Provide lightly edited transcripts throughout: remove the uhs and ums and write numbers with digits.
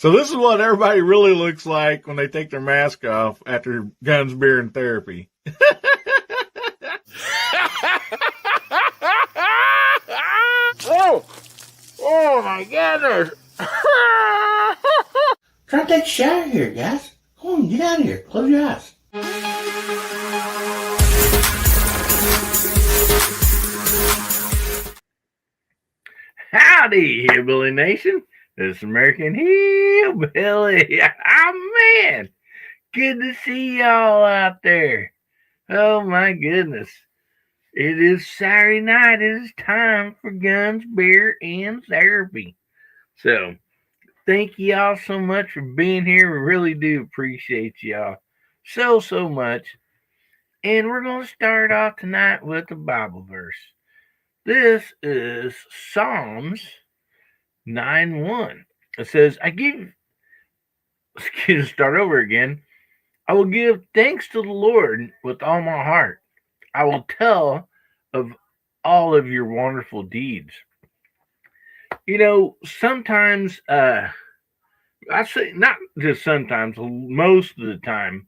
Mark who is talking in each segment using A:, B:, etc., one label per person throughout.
A: So this is what everybody really looks like when they take their mask off after guns, beer, and therapy.
B: Oh my goodness.
C: Try to take a shower here, guys. Come on, get out of here. Close your eyes.
B: Howdy, Hillbilly Nation. This is American Hillbilly. Oh, man. Good to see y'all out there. Oh, my goodness. It is Saturday night. It is time for guns, beer, and therapy. So, thank y'all so much for being here. We really do appreciate y'all so much. And we're going to start off tonight with a Bible verse. This is Psalms 9:1. It says, start over again. I will give thanks to the Lord with all my heart. I will tell of all of your wonderful deeds. You know, sometimes, I say not just sometimes, most of the time,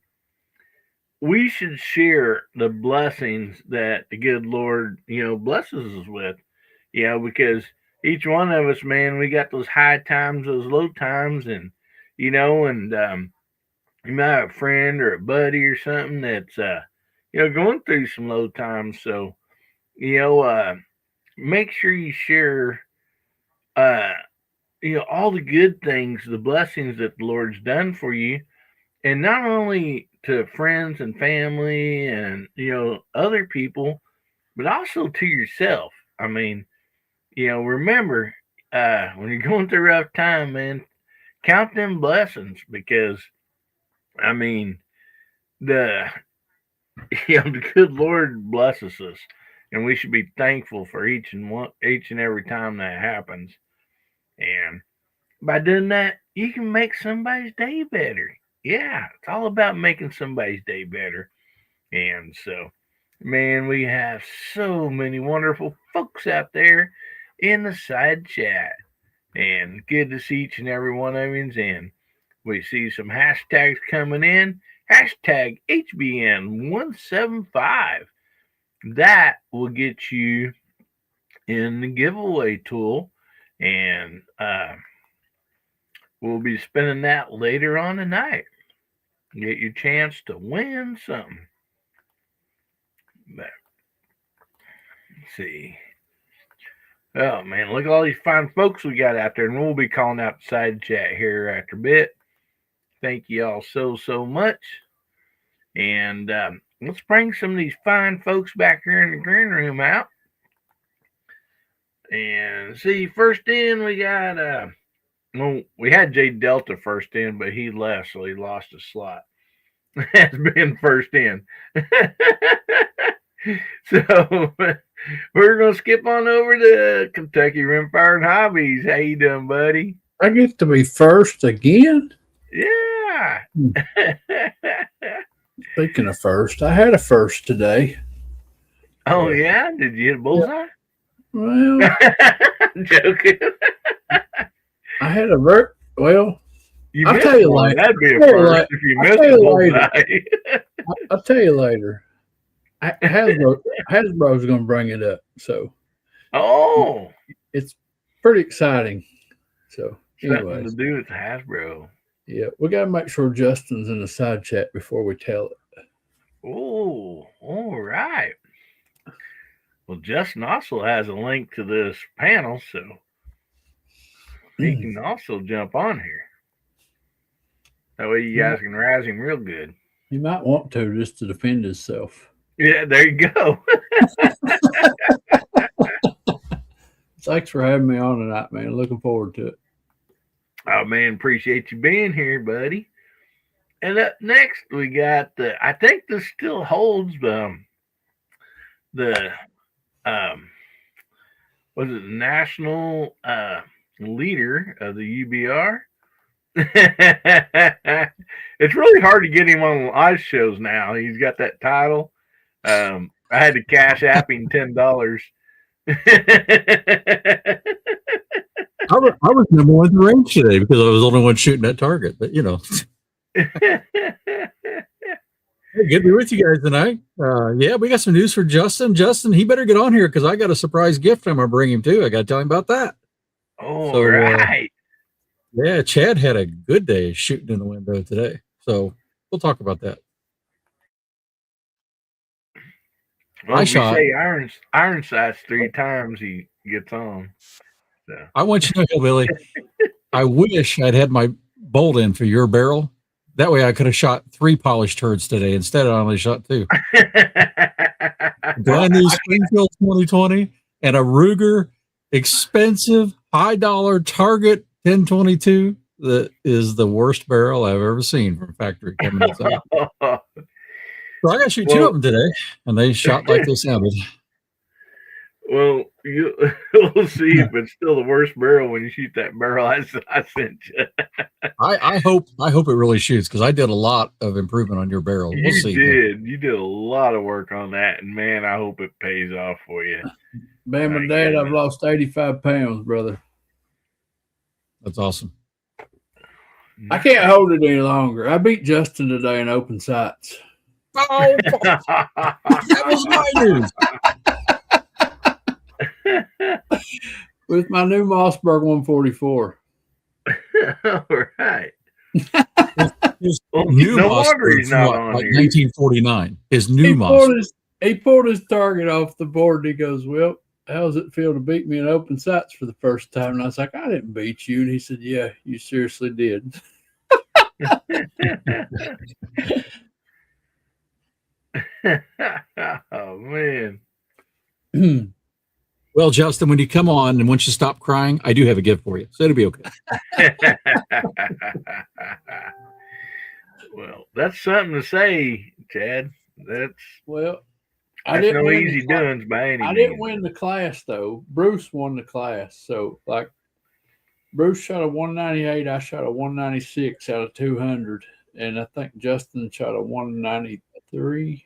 B: we should share the blessings that the good Lord, blesses us with, because each one of us, man, we got those high times, those low times, and, you might have a friend or a buddy or something that's, going through some low times. So, make sure you share, all the good things, the blessings that the Lord's done for you, and not only to friends and family and, other people, but also to yourself. I mean, remember, when you're going through a rough time, man, count them blessings because, I mean, the good Lord blesses us, and we should be thankful for each and every time that happens. And by doing that, you can make somebody's day better. Yeah, it's all about making somebody's day better. And so, man, we have so many wonderful folks out there in the side chat. And good to see each and every one of you. And we see some hashtags coming in. Hashtag HBN175. That will get you in the giveaway tool. And we'll be spinning that later on tonight. Get your chance to win something. But, let's see. Oh, man, look at all these fine folks we got out there. And we'll be calling out the side chat here after a bit. Thank you all so much. And let's bring some of these fine folks back here in the green room out. And see, first in, we got... we had Jay Delta first in, but he left, so he lost a slot. Has been first in. So we're gonna skip on over to Kentucky Rimfire and Hobbies. How you doing, buddy?
D: I get to be first again?
B: Yeah.
D: Speaking of first, I had a first today.
B: Oh yeah? Did you hit a bullseye?
D: Well,
B: joking.
D: I had a I'll
B: tell you later. That'd be a first if you missed a bullseye.
D: I'll tell you later. Hasbro's going to bring it up, so it's pretty exciting. So,
B: something to do with Hasbro.
D: Yeah, we got to make sure Justin's in the side chat before we tell it.
B: Oh, all right. Well, Justin also has a link to this panel, so he can also jump on here. That way you guys can razz him real good.
D: He might want to just to defend himself.
B: Yeah, there you go.
D: Thanks for having me on tonight, man. Looking forward to it.
B: Oh, man, appreciate you being here, buddy. And up next, we got I think this still holds the national leader of the UBR. It's really hard to get him on live shows now. He's got that title. I had to cash app him $10.
D: I
E: was number one at the range today because I was the only one shooting that target. But hey, good to be with you guys tonight. Yeah, we got some news for Justin. Justin, he better get on here because I got a surprise gift I'm gonna bring him too. I got to tell him about that.
B: All right.
E: Yeah, Chad had a good day shooting in the window today, so we'll talk about that.
B: Well, if you say iron sights 3 times, he gets on. So.
E: I want you to know, Billy, I wish I'd had my bolt in for your barrel. That way I could have shot 3 polished turds today. Instead, I only shot 2. Brand new Springfield 2020 and a Ruger expensive, high-dollar Target 1022 that is the worst barrel I've ever seen from factory coming inside. So I got to shoot 2 of them today, and they shot like they sounded.
B: Well, we'll see if it's still the worst barrel when you shoot that barrel I sent you.
E: I hope it really shoots because I did a lot of improvement on your barrel. We'll see.
B: You did a lot of work on that, and man, I hope it pays off for you.
D: Man, my dad, I've lost 85 pounds, brother.
E: That's awesome.
D: I can't hold it any longer. I beat Justin today in open sights.
E: Oh, that was my news.
D: With my new Mossberg 144.
B: All right.
E: New
B: no
E: Mossberg
B: wonder he's not on
E: like
B: here.
E: 1949. His new Mossberg.
D: He pulled his target off the board and he goes, "Well, how does it feel to beat me in open sights for the first time?" And I was like, "I didn't beat you." And he said, "Yeah, you seriously did."
B: Oh, man.
E: Well, Justin, when you come on and once you stop crying, I do have a gift for you. So it'll be okay.
B: Well, that's something to say, Chad. That's
D: no
B: easy doings by any means.
D: I didn't win the class, though. Bruce won the class. So, like, Bruce shot a 198. I shot a 196 out of 200. And I think Justin shot a 193.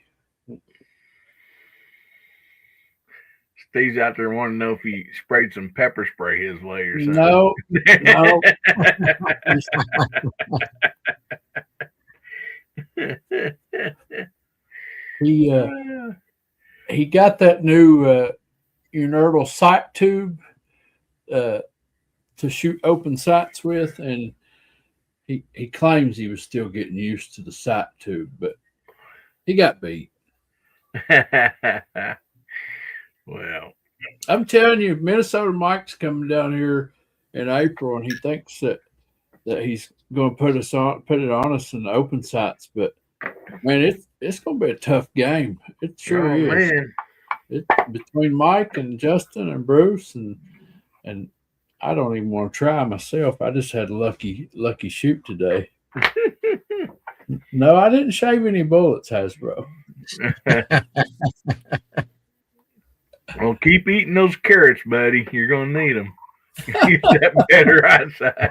B: Steve's out there wanting to know if he sprayed some pepper spray his way or something.
D: No. He got that new Unertal sight tube to shoot open sights with, and he claims he was still getting used to the sight tube, but he got beat.
B: Well,
D: I'm telling you, Minnesota Mike's coming down here in April, and he thinks that he's going to put it on us in the open sights. But man, it's going to be a tough game. It sure is.
B: Man.
D: It's between Mike and Justin and Bruce, and I don't even want to try myself. I just had a lucky shoot today. No, I didn't shave any bullets, Hasbro.
B: Well, keep eating those carrots, buddy. You're going to need them. Get that better eyesight.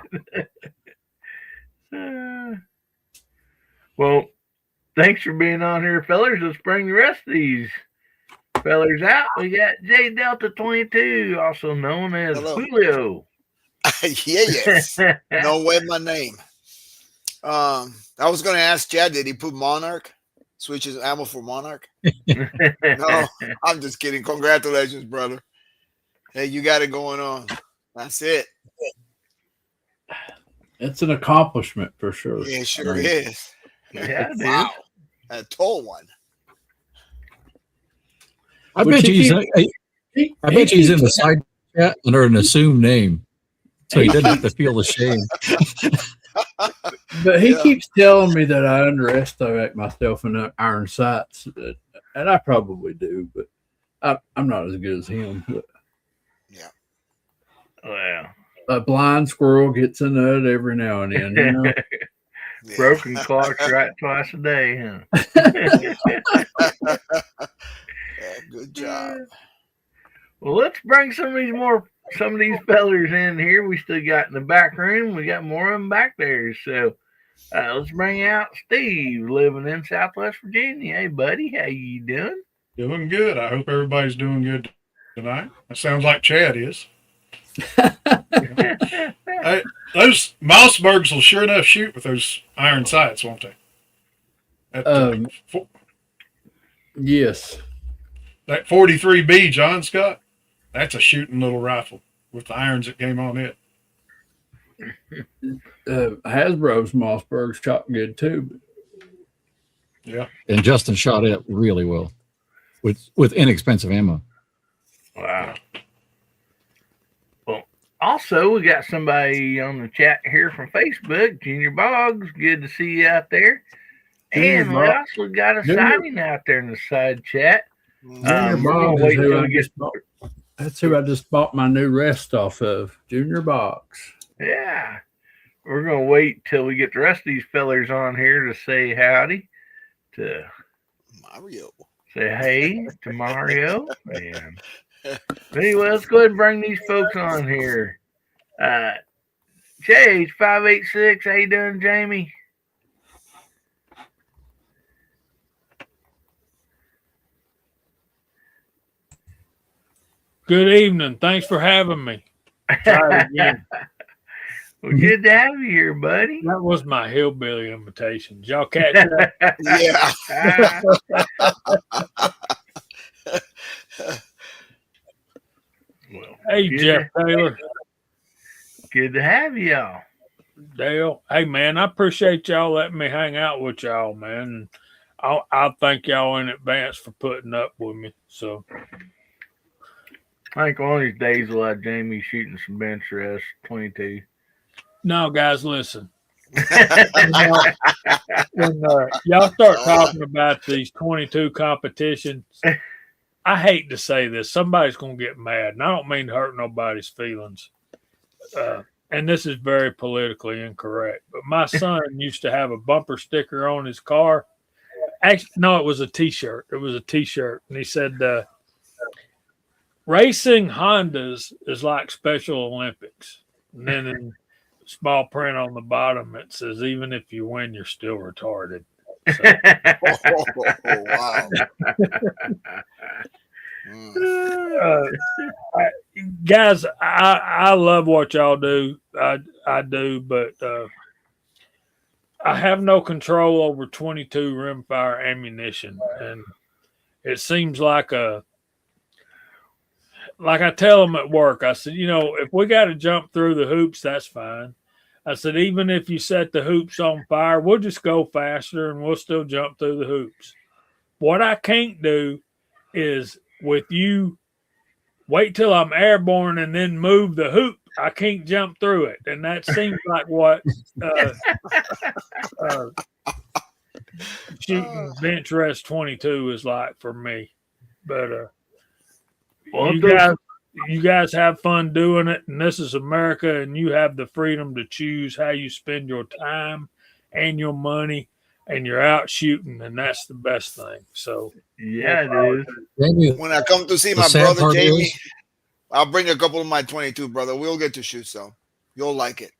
B: Well, thanks for being on here, fellers. Let's bring the rest of these fellers out. We got J Delta 22, also known as Julio.
F: Yes. No way my name. I was going to ask Chad, did he put Monarch? Switch his ammo for Monarch? No, I'm just kidding. Congratulations, brother. Hey, you got it going on. That's it.
D: It's an accomplishment for sure.
F: Yeah, it sure is.
B: Yeah, it
F: wow. A tall one.
E: I bet he's in the side chat under an assumed name, so he doesn't have to feel ashamed.
D: But he keeps telling me that I underestimate myself in iron sights, and I probably do, but I'm not as good as him. But
F: yeah.
B: Well,
D: a blind squirrel gets a nut every now and then. You know?
B: Yeah. Broken clocks right twice a day, huh?
F: Yeah, good job.
B: Well, let's bring some of these fellers in here. We still got in the back room. We got more of them back there. So let's bring out Steve, living in Southwest Virginia. Hey, buddy, how you doing?
G: Doing good. I hope everybody's doing good tonight. That sounds like Chad is. Those Mossbergs will sure enough shoot with those iron sights, won't they?
D: Yes.
G: That 43B, John Scott, that's a shooting little rifle with the irons that came on it.
D: Hasbro's Mossberg's shot good too.
G: Yeah.
E: And Justin shot it really well with inexpensive ammo.
B: Wow. Well, also, we got somebody on the chat here from Facebook, Junior Boggs. Good to see you out there.
D: Junior
B: And we
D: Boggs.
B: also got a
D: Junior-
B: sighting out there in the side chat.
D: Junior
B: We're gonna
D: Boggs
B: wait
D: is who
B: till
D: I
B: we get
D: just bought. That's who I just bought my new rest off of. Junior Boggs.
B: Yeah. We're going to wait till we get the rest of these fellers on here to say howdy, to
F: Mario.
B: say hey to Mario. And anyway, let's go ahead and bring these folks on here. Chase 586, how you doing, Jamie?
H: Good evening. Thanks for having me. Try it again.
B: Well, good to have you here, buddy.
H: That was my hillbilly imitation. Did y'all catch that?
F: Yeah.
B: Well,
H: Hey,
B: good
H: Jeff Taylor,
B: good to have y'all.
H: Dale. Hey, man, I appreciate y'all letting me hang out with y'all, man. I'll thank y'all in advance for putting up with me. So,
B: I think one of these days we'll have Jamie shooting some bench rest 22.
H: no, guys, listen. When y'all start talking about these 22 competitions, I hate to say this. Somebody's going to get mad, and I don't mean to hurt nobody's feelings. And this is very politically incorrect, but my son used to have a bumper sticker on his car. Actually, no, it was a T-shirt. It was a T-shirt, and he said, "Racing Hondas is like Special Olympics." And then in small print on the bottom, it says, "Even if you win, you're still retarded." So,
F: Wow.
H: guys, I love what y'all do. I do, but I have no control over 22 rimfire ammunition, and it seems like I tell them at work. I said, if we got to jump through the hoops, that's fine. I said, even if you set the hoops on fire, we'll just go faster and we'll still jump through the hoops. What I can't do is with you wait till I'm airborne and then move the hoop. I can't jump through it. And that seems like what shooting bench rest 22 is like for me. But
B: Well,
H: you guys have fun doing it, and this is America, and you have the freedom to choose how you spend your time and your money, and you're out shooting, and that's the best thing. So
B: yeah, it is.
E: Jamie,
F: When I come to see my
E: sad
F: brother
E: part
F: Jamie,
E: is-
F: I'll bring a couple of my 22, brother. We'll get to shoot some. You'll like it.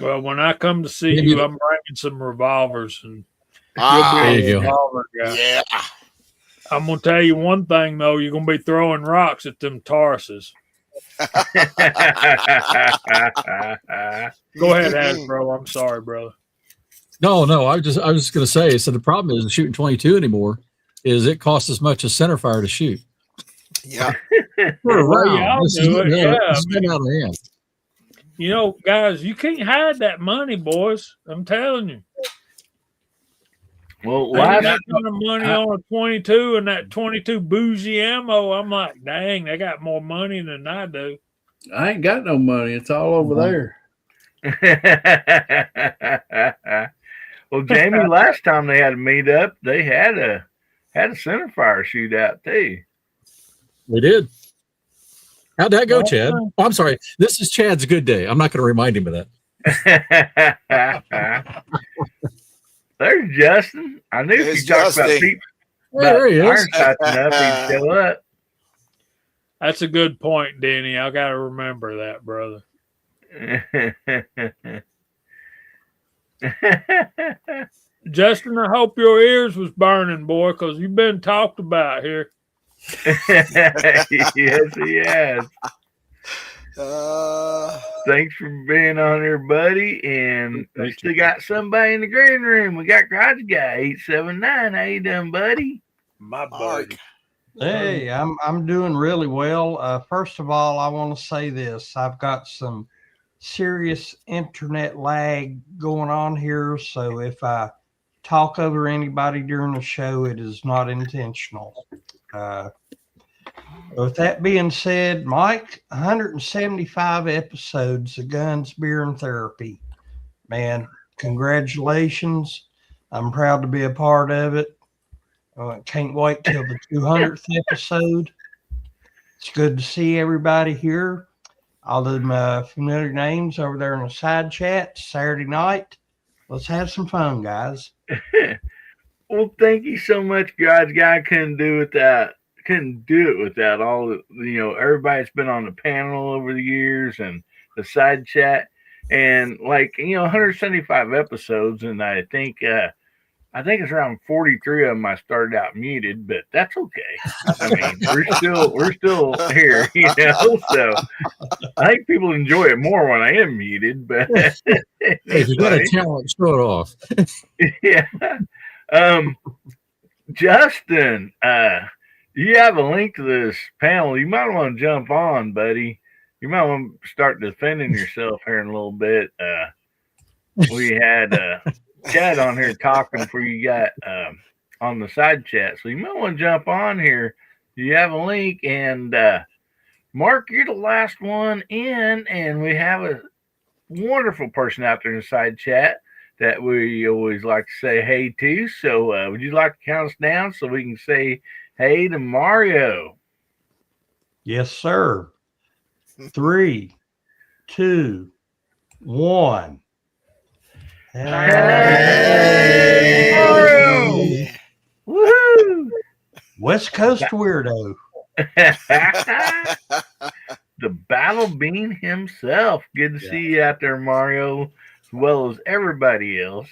H: Well, when I come to see
E: Maybe
H: you,
E: the-
H: I'm bringing some revolvers, and
F: Ah,
E: There
H: you'll be
E: you
H: a
E: go.
H: revolver guy.
F: yeah.
H: I'm gonna tell you one thing though: you're gonna be throwing rocks at them Tauruses. Go ahead, Hasbro. I'm sorry, brother.
E: No, I was just going to say. So the problem is shooting 22 anymore is it costs as much as centerfire to shoot.
F: Yeah.
E: For a
H: Well,
E: round.
H: y'all
E: This is
H: do it,
E: getting
H: yeah.
E: it's getting out of hand.
H: Guys, you can't hide that money, boys. I'm telling you.
B: Well,
H: I
B: last,
H: got kind of money on a 22 and that 22 bougie ammo. I'm like, dang, they got more money than I do.
D: I ain't got no money. It's all over there.
B: well, Jamie, last time they had a meet up, they had a centerfire shootout too.
E: We did. How'd that go, Chad?
H: Okay.
E: Oh, I'm sorry. This is Chad's good day. I'm not going to remind him of that.
B: There's Justin. I knew if
F: There's
B: you talked about
F: Justin.
B: people
E: There he
B: iron
E: is.
B: sights enough, he'd show up.
H: That's a good point, Denny. I got to remember that, brother. Justin, I hope your ears was burning, boy, because you've been talked about here.
B: yes, he has. Thanks for being on here, buddy. And we still got somebody in the green room. We got Garage Guy 879. How you doing, buddy?
H: My
F: Mark.
H: buddy.
I: Hey, I'm doing really well. First of all, I want to say this. I've got some serious internet lag going on here, so if I talk over anybody during the show, it is not intentional. With that being said, Mike, 175 episodes of Guns, Beer, and Therapy. Man, congratulations. I'm proud to be a part of it. Can't wait till the 200th episode. It's good to see everybody here. All of my familiar names over there in the side chat Saturday night. Let's have some fun, guys.
B: Well, thank you so much, Garage Guy. Couldn't do it without all the, everybody that's been on the panel over the years and the side chat. And 175 episodes, and I think it's around 43 of them I started out muted, but that's okay. I mean, we're still here, so I think people enjoy it more when I am muted, but
E: Hey, if you got a talent, show it off.
B: yeah. Justin, you have a link to this panel. You might want to jump on, buddy. You might want to start defending yourself here in a little bit. We had Chad on here talking before you got on the side chat, so you might want to jump on here. You have a link, and Mark, you're the last one in, and we have a wonderful person out there in the side chat that we always like to say hey to. So would you like to count us down so we can say hey to Mario?
I: Yes, sir. 3, 2, 1.
B: Hey, Mario! Woohoo!
I: West Coast weirdo.
B: The Battle Bean himself. Good to see you out there, Mario, as well as everybody else.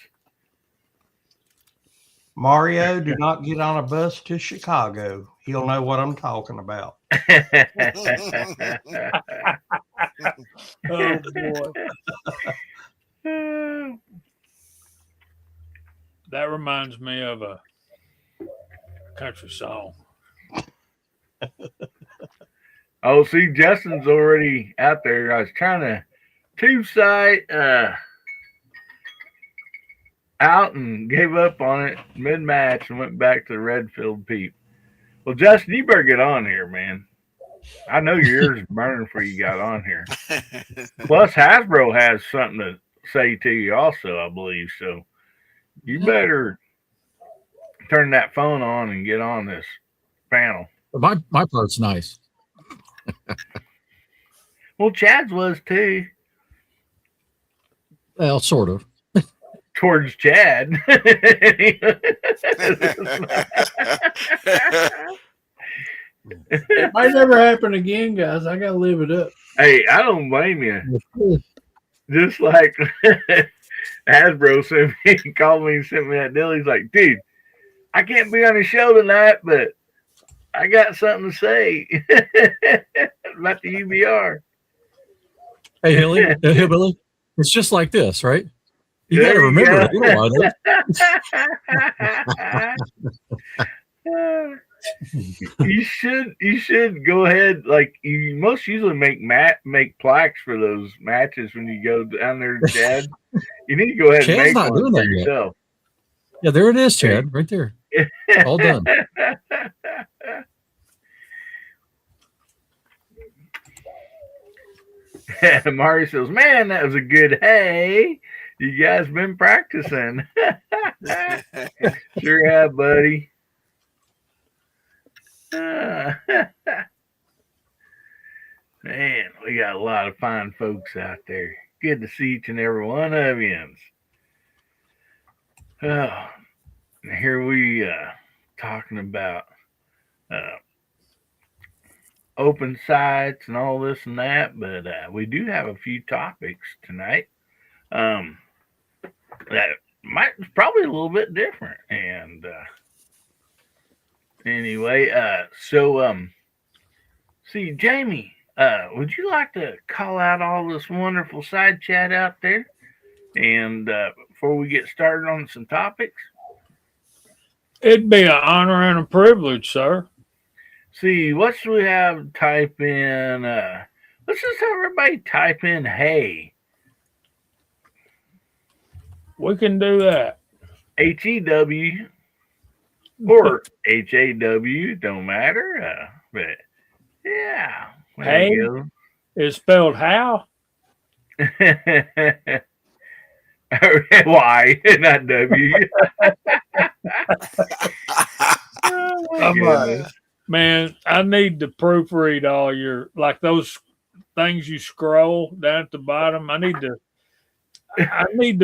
I: Mario, do not get on a bus to Chicago. He'll know what I'm talking about.
H: Oh boy. That reminds me of a country song.
B: Oh, see, Justin's already out there. I was trying to tube-site out and gave up on it mid-match and went back to the Redfield Peep. Well, Justin, you better get on here, man. I know your ears burning for you got on here. Plus, Hasbro has something to say to you also, I believe. So you better turn that phone on and get on this panel.
E: My part's nice.
B: Well, Chad's was too.
E: Well, sort of.
B: Towards Chad.
D: It might never happen again, guys. I gotta live it up.
B: Hey, I don't blame you. Just like Hasbro called me and sent me that deal. He's like, dude, I can't be on the show tonight, but I got something to say about the UBR.
E: Hey, Hillbilly, it's just like this, right? You got to remember it. You know why,
B: you should go ahead. Like you most usually make plaques for those matches when you go down there, Chad. You need to go ahead
E: Chad's
B: and make
E: not
B: one
E: doing
B: for
E: that yet.
B: yourself.
E: Yeah, there it is, Chad, right there. All done.
B: Mario says, "Man, that was a good hey. You guys been practicing." Sure have, buddy. Man, we got a lot of fine folks out there. Good to see each and every one of you. Here we talking about open sites and all this and that, but we do have a few topics tonight that might probably a little bit different. And anyway, so see, Jamie, would you like to call out all this wonderful side chat out there? And before we get started on some topics,
H: It'd be an honor and a privilege, sir.
B: see, what should we have type in? Let's just have everybody type in hey.
H: We can do that.
B: HEW or HAW, don't matter. But yeah, there
H: Hey?
B: you
H: It's spelled how?
B: go. Y, not W. Oh my
H: I'm
B: goodness.
H: Man, I need to proofread all your like those things you scroll down at the bottom. I need to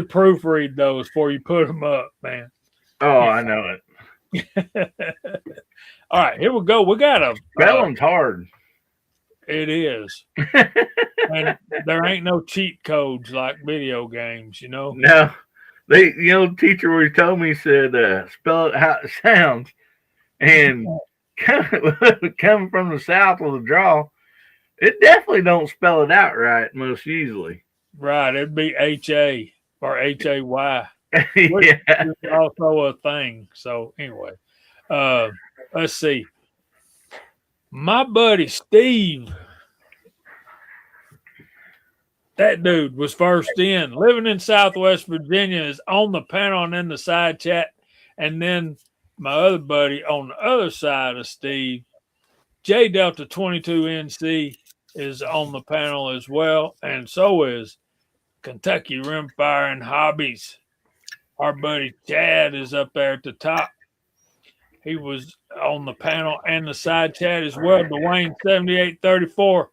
H: proofread those before you put them up, man.
B: Oh, I know it.
H: All right, here we go. We got a
B: Spelling's hard.
H: it is. And there ain't no cheat codes like video games, you know.
B: No, the teacher always told me, said, spell it how it sounds. And coming from the South with a draw, it definitely don't spell it out right most usually.
H: Right, it'd be HA or HAY. Which
B: Yeah.
H: is also a thing. So anyway, let's see. My buddy Steve, that dude was first in, living in Southwest Virginia, is on the panel and in the side chat. And then my other buddy on the other side of Steve, J Delta 22NC, is on the panel as well. And so is Kentucky Rimfire and Hobbies. Our buddy Chad is up there at the top. He was on the panel and the side chat as well. Dwayne 7834.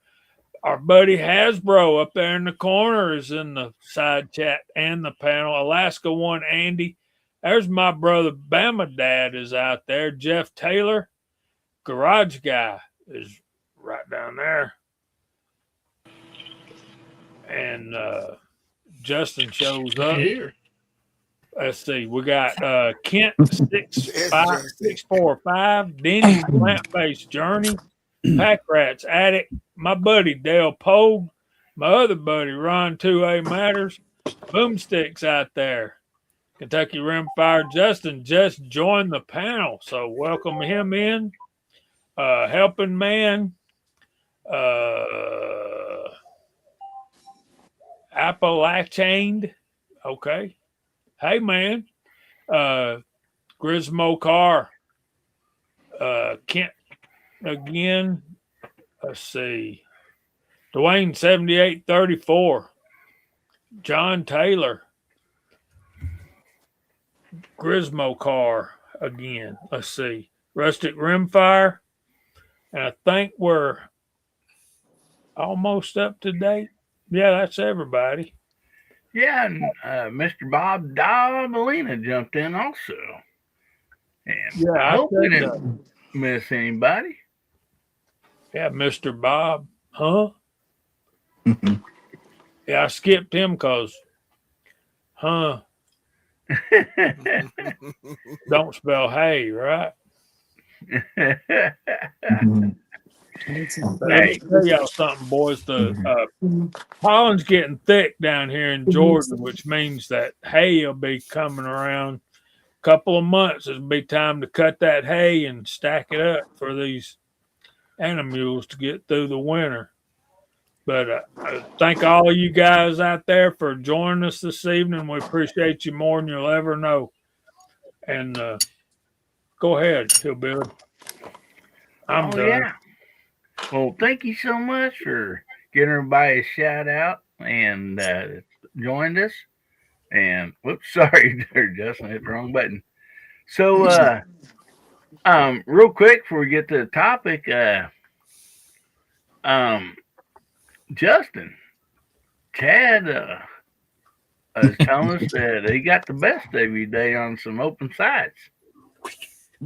H: Our buddy Hasbro up there in the corner is in the side chat and the panel. Alaska One Andy. There's my brother Bama Dad is out there. Jeff Taylor. Garage Guy is right down there. And Justin shows up.
G: Here.
H: Let's see. We got Kent 645, Denny Plant-Based Journey, Pack Rats Addict, my buddy Dale Pogue, my other buddy Ron 2A Matters, Boomsticks out there. Kentucky Rimfire Justin just joined the panel, so welcome him in. Helping Man, Appalachianed, okay. Hey man, Grismo Carr, Kent again. Let's see, Dwayne 7834, John Taylor, Grismo Carr again. Let's see, Rustic Rimfire, and I think we're almost up to date. Yeah, that's everybody.
B: Yeah, and Mr. Bob Molina jumped in also. And
H: Yeah,
B: I hope we
H: said,
B: didn't miss anybody.
H: yeah, Mr. Bob, huh? Yeah, I skipped him because, don't spell hey, right?
B: Hey.
H: Let me tell y'all something, boys. The pollen's getting thick down here in Georgia, which means that hay will be coming around a couple of months. It'll be time to cut that hay and stack it up for these animals to get through the winter. But I thank all of you guys out there for joining us this evening. We appreciate you more than you'll ever know. And go ahead, Hillbilly. I'm done.
B: Yeah. Well, thank you so much for giving everybody a shout out and joined us. And whoops, sorry there, Justin, I hit the wrong button. So real quick before we get to the topic, Justin, Chad is telling us that he got the best every day on some open sites.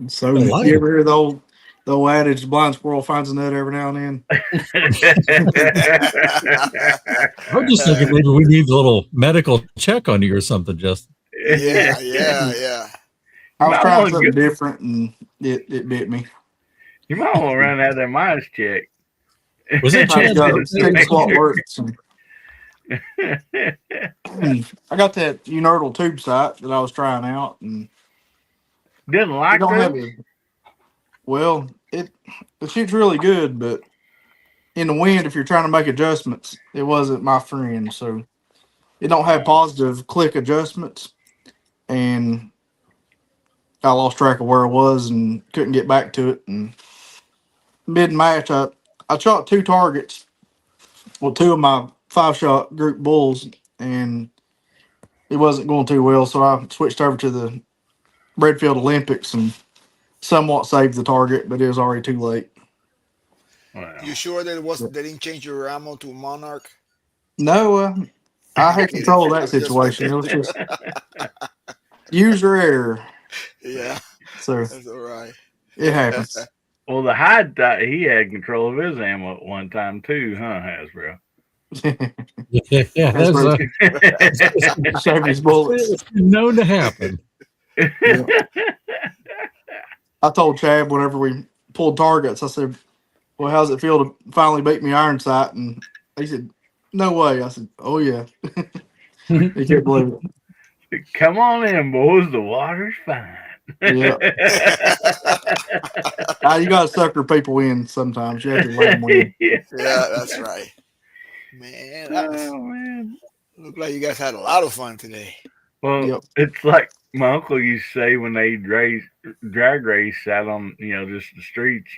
J: So you ever hear the old adage, the blind squirrel finds a nut every now and then?
E: I'm just thinking maybe we need a little medical check on you or something, Justin.
F: Yeah.
J: I was trying something different and it bit me.
B: You might want to run out of their minds check.
E: Was it
J: I
E: Chad?
J: got six slot works. I got that Unerdal tube sight that I was trying out, and
B: Didn't
J: it
B: like
J: don't have
B: those?
J: a. Well, it shoots really good, but in the wind, if you're trying to make adjustments, it wasn't my friend. So it don't have positive click adjustments, and I lost track of where I was and couldn't get back to it. And mid match, I shot two targets, well, two of my 5-shot group bulls, and it wasn't going too well. So I switched over to the Redfield Olympics and somewhat saved the target, but it was already too late.
B: Well,
F: You sure that they didn't change your ammo to Monarch?
J: No, I had control of that situation. It was just user error.
F: Yeah,
J: So
F: that's all right.
J: it happens.
B: well, the Hyde thought he had control of his ammo at one time too, huh, Hasbro?
E: Yeah, that's
J: Chevy's bullets.
E: it's known to happen.
J: I told Chad whenever we pulled targets, I said, "Well, how's it feel to finally beat me iron sight?" And he said, "No way." I said, "Oh yeah." He couldn't believe it.
B: Come on in, boys. The water's fine.
J: Yeah. You got to sucker people in sometimes. You have to let them win.
F: Yeah, that's right. Man,
B: Oh, man.
F: look like you guys had a lot of fun today.
B: Well,
J: Yep.
B: it's like my uncle used to say when they drag race out on, just the streets,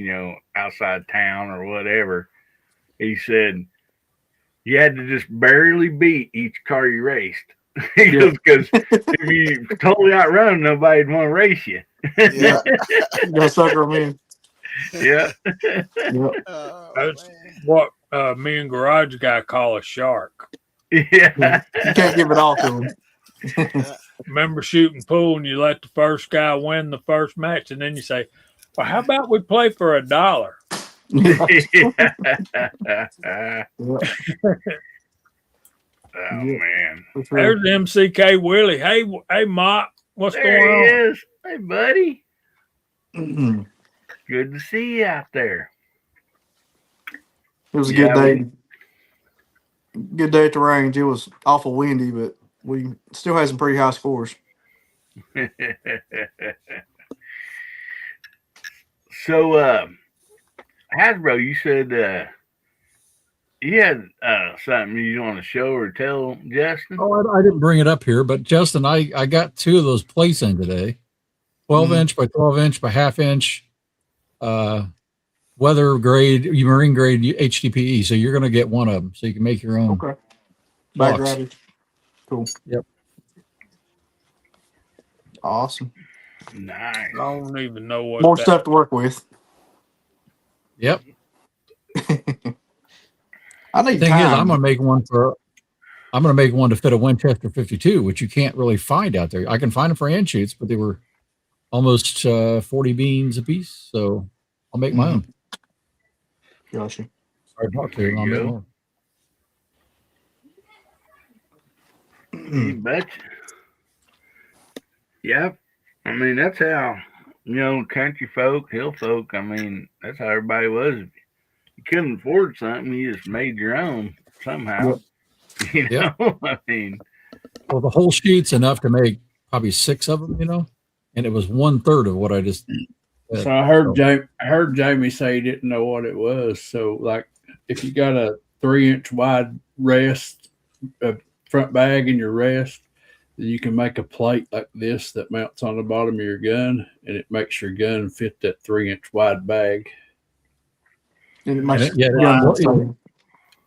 B: outside town or whatever. He said you had to just barely beat each car you raced. He goes, because if you totally outrun, nobody'd want to race you.
F: Yeah.
J: You got to sucker them in.
B: Yeah.
J: Yep.
F: Oh,
H: That's
F: man.
H: what me and Garage Guy call a shark.
B: Yeah.
J: You can't give it all to them.
H: Remember shooting pool and you let the first guy win the first match, and then you say, "Well, how about we play for $1?" Oh man, there's MCK Willie. Hey, Mott, what's
B: there
H: going on?
B: he is. Hey, buddy. Good to see you out there.
J: It was a good day. Good day at the range. It was awful windy, but we still had some pretty high scores.
B: So, Hasbro, you said you had something you want to show or tell Justin?
E: Oh, I didn't bring it up here, but Justin, I got two of those plates in today. 12-inch by 12-inch by half-inch weather grade, marine grade HDPE. So you're going to get one of them, so you can make your own.
J: Okay.
E: box.
J: Background. Cool.
E: Yep.
J: Awesome.
B: Nice.
H: I don't even know what.
J: More stuff to work with.
E: Yep.
J: I need
E: The thing is,
J: time.
E: I'm going to make one to fit a Winchester 52, which you can't really find out there. I can find them for hand shoots, but they were almost 40 beans a piece. So I'll make my own.
J: Gotcha.
E: Sorry to talk to you. I'll make one.
B: You betcha. Yep. I mean, that's how, country folk, hill folk, that's how everybody was. If you couldn't afford something, you just made your own somehow.
E: Yep.
B: I mean.
E: Well, the whole sheet's enough to make probably 6 of them, and it was 1/3 of what I just said.
D: So I heard Jamie say he didn't know what it was. So, like, if you got a 3-inch wide rest, front bag in your rest, you can make a plate like this that mounts on the bottom of your gun, and it makes your gun fit that 3-inch wide bag.
J: And it makes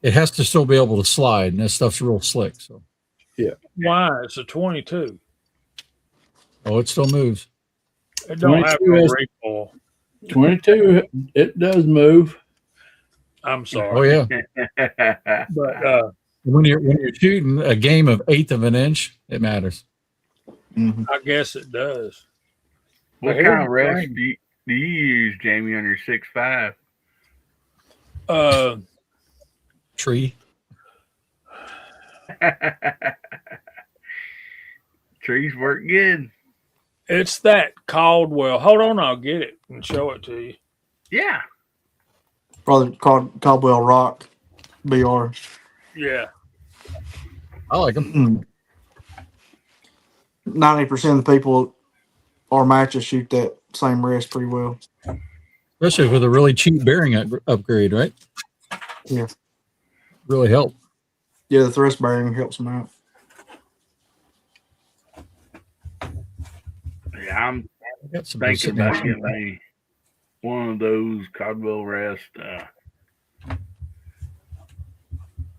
E: it has to still be able to slide, and that stuff's real slick. So,
D: yeah.
H: Why? It's a 22.
E: Oh, it still moves.
H: It don't have no recoil.
D: 22, it does move.
H: I'm sorry.
E: Oh yeah.
H: But
E: when you're shooting a game of 1/8 of an inch, it matters.
H: I guess it does.
B: What kind of rest do you use, Jamie, on your 6.5?
E: Tree.
B: Trees work good.
H: It's that Caldwell. Hold on, I'll get it and show it to you.
B: Yeah.
J: Probably called Caldwell Rock, BR.
H: Yeah.
E: I like them.
J: 90% of the people our matches shoot that same rest pretty well.
E: Especially with a really cheap bearing upgrade, right?
J: Yeah.
E: Really help.
J: Yeah, the thrust bearing helps them out.
B: Yeah, I'm
E: Got some
B: thinking
E: sitting
B: about
E: there.
B: getting one of those Caldwell Rest.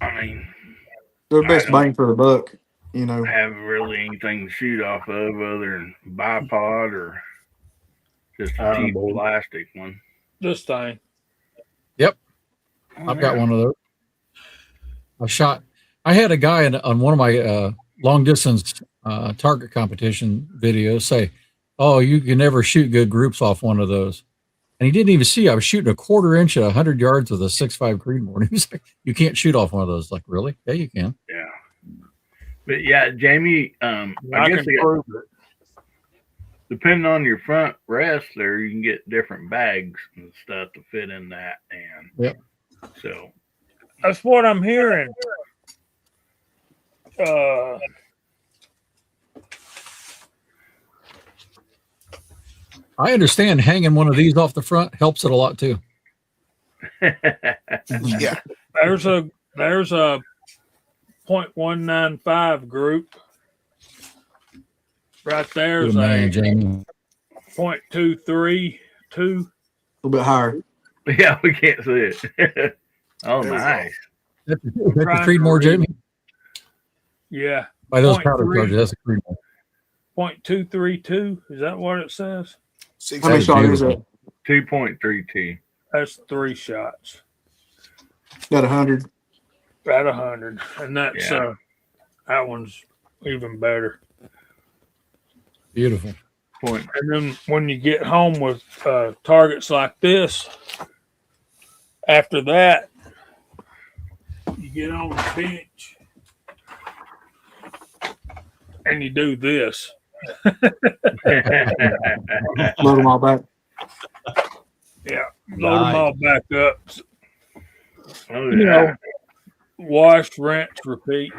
B: I mean,
J: They're the best
B: I don't
J: bang for the buck, you know.
B: have really anything to shoot off of other than bipod or just a cheap plastic one.
H: This thing.
E: I've got one of those. I had a guy on one of my long distance target competition videos say, "Oh, you can never shoot good groups off one of those." And he didn't even see I was shooting a 1/4 inch at 100 yards with a 6.5 Creedmoor. And he was like, "You can't shoot off one of those." Like, really? Yeah, you can.
B: Yeah. But yeah, Jamie, I guess
H: can prove it.
B: depending on your front rest there, you can get different bags and stuff to fit in that. And
E: Yep.
B: so
H: That's what I'm hearing.
E: I understand hanging one of these off the front helps it a lot too.
F: Yeah.
H: There's a 0.195 group. Right there's
E: Good man,
H: a
E: Jamie.
H: 0.232.
J: A little bit higher.
B: yeah, we can't see it. Oh,
F: There we go.
B: nice.
E: That's the Creedmoor, Jamie.
H: Yeah.
E: By those
H: 0.3.
E: powder charges, that's a Creedmoor.
H: 0.232. Is that what it says?
F: Six
J: How many
E: That's
J: shot is
E: beautiful.
J: that?
B: 2.32.
H: That's 3 shots
J: Got 100.
H: at 100. And that's
B: Yeah.
H: that one's even better.
E: Beautiful.
B: Point.
H: And then when you get home with targets like this, after that, you get on the bench and you do this.
J: Load them all back.
H: Yeah, load them all back up.
B: Oh,
H: You know, wash, rinse, repeat.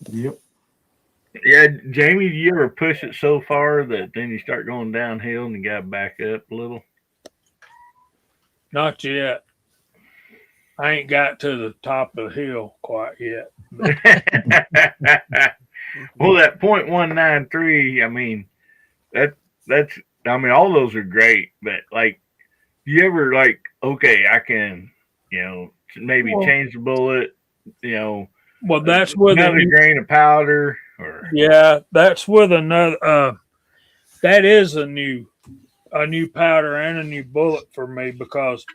J: Yep.
B: Yeah, Jamie, do you ever push it so far that then you start going downhill and you got to back up a little?
H: Not yet. I ain't got to the top of the hill quite yet.
B: Well, that 0.193, I mean, that's I mean, all those are great, but like, you ever like, okay, I can, maybe change the bullet,
H: Well, that's with
B: another grain of powder, or
H: yeah, that's with another. That is a new powder and a new bullet for me because,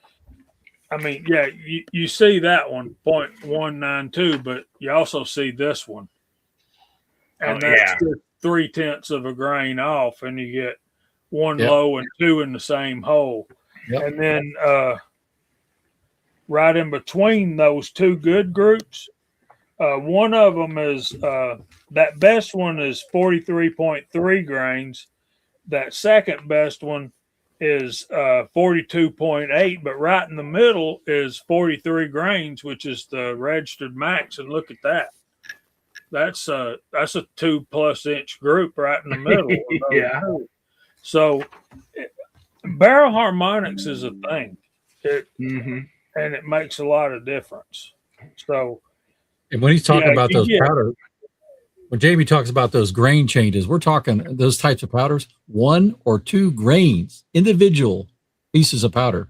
H: I mean, yeah, you see that one 0.192, but you also see this one, and that's just 0.3 of a grain off, and you get one low and two in the same hole, and then right in between those two good groups. One of them is that best one is 43.3 grains. That second best one is 42.8, but right in the middle is 43 grains, which is the registered max. And look at that. That's a 2+ inch group right in the middle.
B: Yeah.
H: So barrel harmonics is a thing. And it makes a lot of difference. So,
E: and when he's talking about those powders, when Jamie talks about those grain changes, we're talking those types of powders, 1 or 2 grains, individual pieces of powder.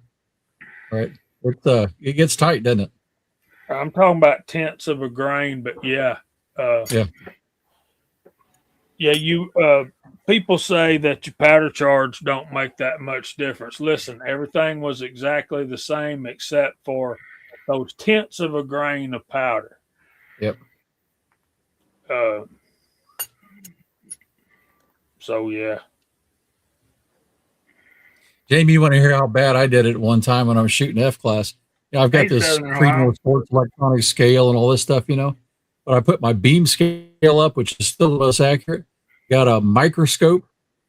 E: All right. It gets tight, doesn't it?
H: I'm talking about 0.1 of a grain, but yeah. People say that your powder charge don't make that much difference. Listen, everything was exactly the same except for those 0.1 of a grain of powder.
E: Yep.
H: So yeah.
E: Jamie, you want to hear how bad I did it one time when I was shooting F class? I've got this Creedmoor Sports electronic scale and all this stuff, but I put my beam scale up, which is still less accurate. Got a microscope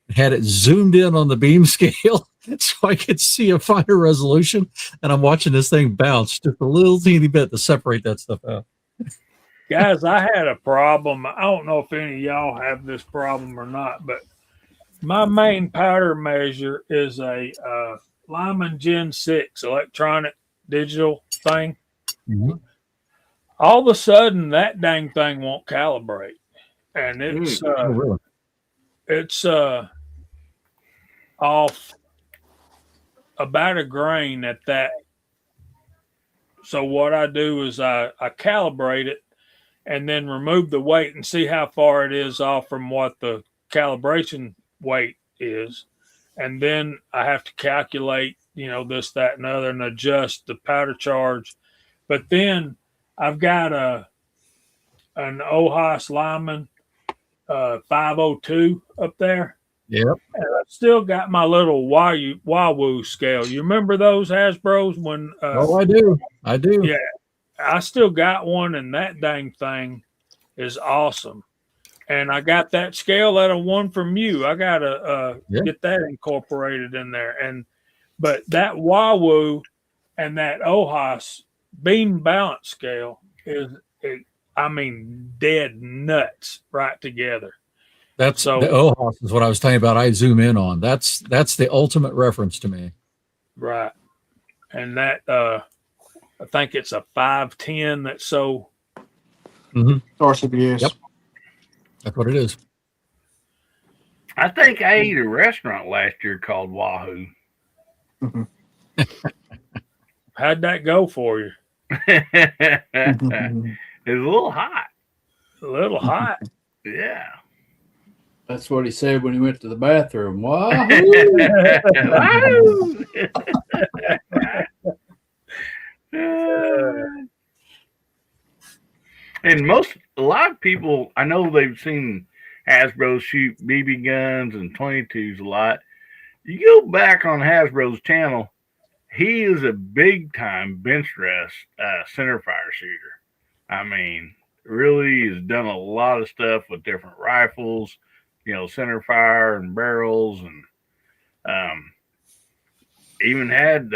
E: had it zoomed in on the beam scale so I could see a finer resolution. And I'm watching this thing bounce just a little teeny bit to separate that stuff out.
H: Guys, I had a problem. I don't know if any of y'all have this problem or not, but my main powder measure is a Lyman Gen 6 electronic digital thing.
E: Mhm.
H: All of a sudden, that dang thing won't calibrate. And it's
E: Oh, really?
H: it's off about a grain at that. So what I do is I calibrate it and then remove the weight and see how far it is off from what the calibration weight is. And then I have to calculate, this, that, and other and adjust the powder charge. But then I've got an Ohas Lyman 502 up there.
E: Yep.
H: And I've still got my little Wahoo scale. You remember those Hasbros when?
E: Oh, I do. I do.
H: Yeah, I still got one, and that dang thing is awesome. And I got that scale that I won from you. I gotta get that incorporated in there. But that Wahoo and that Ohas beam balance scale is, dead nuts right together.
E: That's
H: So-
E: the Ohas is what I was telling you about. I zoom in on. That's the ultimate reference to me.
H: Right. And that I think it's a 510 that's so
J: RCBS.
E: Yep. That's what it is.
B: I think I ate a restaurant last year called Wahoo.
H: how'd that go for you?
B: It's a little hot.
H: A little hot.
B: Yeah.
D: That's what he said when he went to the bathroom. Wow.
B: And a lot of people, I know they've seen Hasbro shoot BB guns and 22s a lot. You go back on Hasbro's channel, he is a big time bench rest center fire shooter. I mean, really has done a lot of stuff with different rifles, center fire and barrels, and even had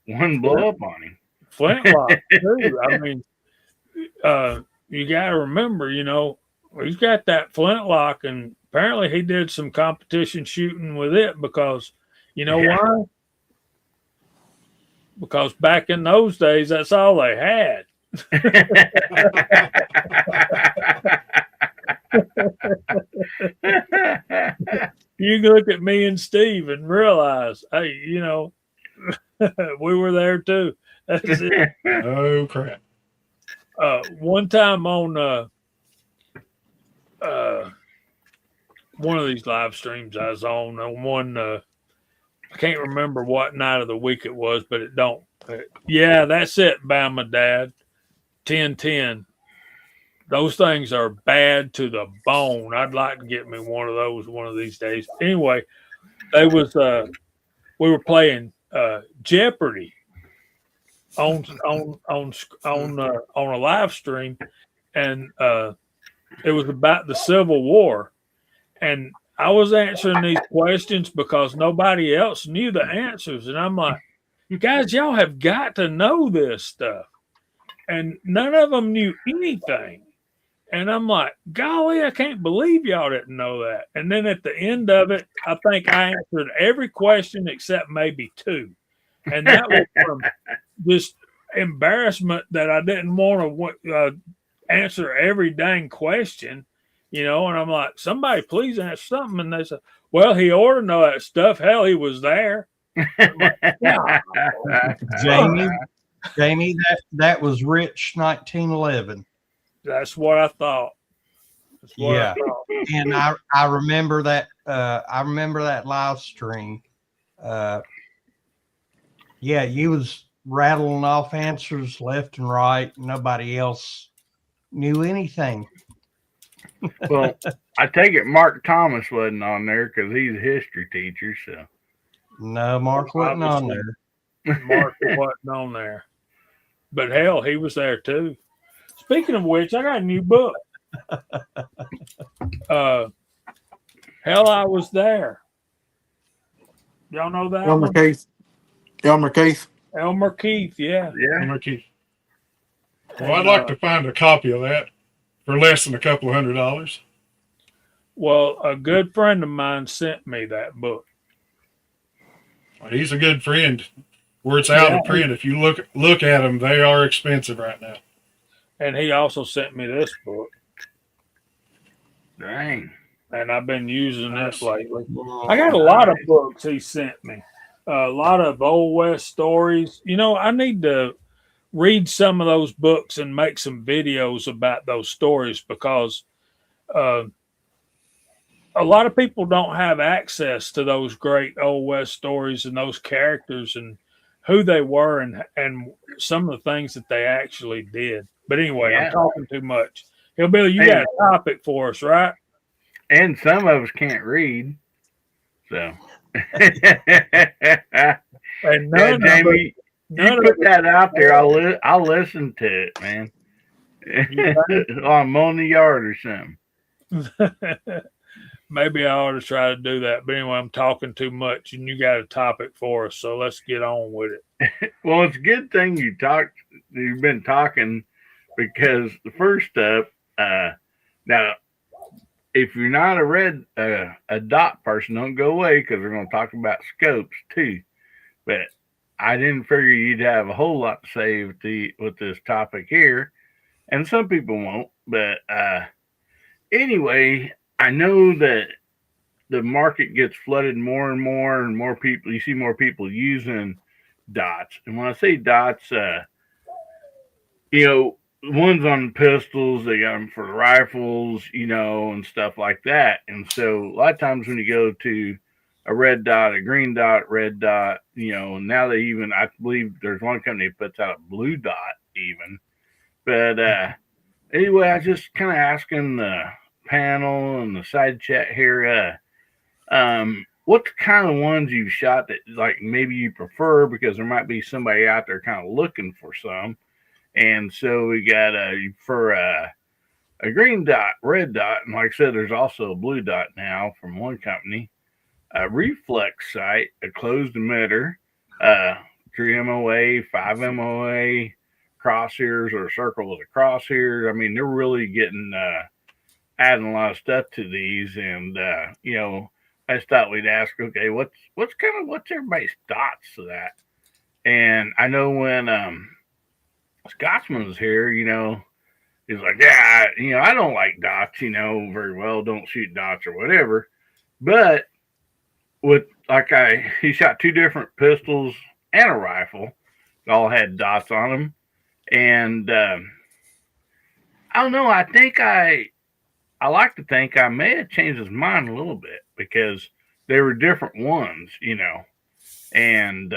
B: one blow up on him.
H: Flintlock too. I mean, you got to remember, he's got that flintlock, and apparently he did some competition shooting with it because, why? Because back in those days, that's all they had. You can look at me and Steve and realize, hey, we were there too. That's it.
G: Oh crap!
H: One time on one of these live streams I was on one, I can't remember what night of the week it was, but it don't. Yeah, that's it, Bama Dad. 1010. Those things are bad to the bone. I'd like to get me one of those one of these days. Anyway, we were playing Jeopardy on a live stream, and it was about the Civil War, and I was answering these questions because nobody else knew the answers, and I'm like, guys, y'all have got to know this stuff, and none of them knew anything. And I'm like, golly, I can't believe y'all didn't know that. And then at the end of it, I think I answered every question except maybe two. And that was from just embarrassment that I didn't want to answer every dang question, and I'm like, somebody please answer something. And they said, well, he ought to know that stuff. Hell, he was there. Like,
I: Jamie, that was Rich 1911.
H: That's what I thought.
I: Yeah. And I remember that. I remember that live stream. Yeah, you was rattling off answers left and right. Nobody else knew anything.
B: Well, I take it Mark Thomas wasn't on there because he's a history teacher. So
I: No, Mark wasn't on there.
H: Mark wasn't on there. But hell, he was there too. Speaking of which, I got a new book. Hell, I was there. Y'all know that
J: Elmer
H: one?
J: Keith. Elmer Keith.
H: Elmer Keith, yeah.
B: Yeah.
G: Elmer Keith. Well, I'd like to find a copy of that for less than a couple of $100.
H: Well, a good friend of mine sent me that book.
G: He's a good friend. Where it's out
H: Yeah.
G: of print, if you look at them, they are expensive right now.
H: And he also sent me this book.
B: Dang.
H: And I've been using
G: Nice.
H: it lately. I got a lot of books he sent me. A lot of Old West stories. You know, I need to read some of those books and make some videos about those stories because a lot of people don't have access to those great Old West stories and those characters and who they were and some of the things that they actually did. But anyway,
B: Yeah.
H: I'm talking too much. Hillbilly, you
B: Hey.
H: got a topic for us, right?
B: And some of us can't read. So.
H: And
B: Yeah,
H: none of
B: Jamie,
H: it, none
B: you
H: of
B: put
H: it-
B: that out there. I'll listen to it, man. I'm mowing the yard or something.
H: Maybe I ought to try to do that. But anyway, I'm talking too much and you got a topic for us. So let's get on with it.
B: Well, it's a good thing you've been talking because the first up, now, if you're not a dot person, don't go away because we're going to talk about scopes too. But I didn't figure you'd have a whole lot to say with this topic here, and some people won't. But anyway, I know that the market gets flooded more and more people. You see more people using dots, and when I say dots, ones on pistols, they got them for the rifles, and stuff like that. And so a lot of times when you go to a red dot, a green dot, red dot, now they even, I believe there's one company that puts out a blue dot even. But anyway, I was just kind of asking the panel and the side chat here, what kind of ones you've shot that like maybe you prefer, because there might be somebody out there kind of looking for some. And so we got for a green dot, red dot, and like I said, there's also a blue dot now from one company, a reflex sight, a closed emitter, 3 MOA, 5 MOA, crosshairs or a circle with a crosshair. I mean, they're really getting adding a lot of stuff to these, and I just thought we'd ask, okay, what's everybody's thoughts to that? And I know when Scotsman's here, he's like, yeah, I don't like dots, very well, don't shoot dots or whatever. But he shot 2 different pistols and a rifle, all had dots on them. And I don't know, I think I like to think I may have changed his mind a little bit because they were different ones, and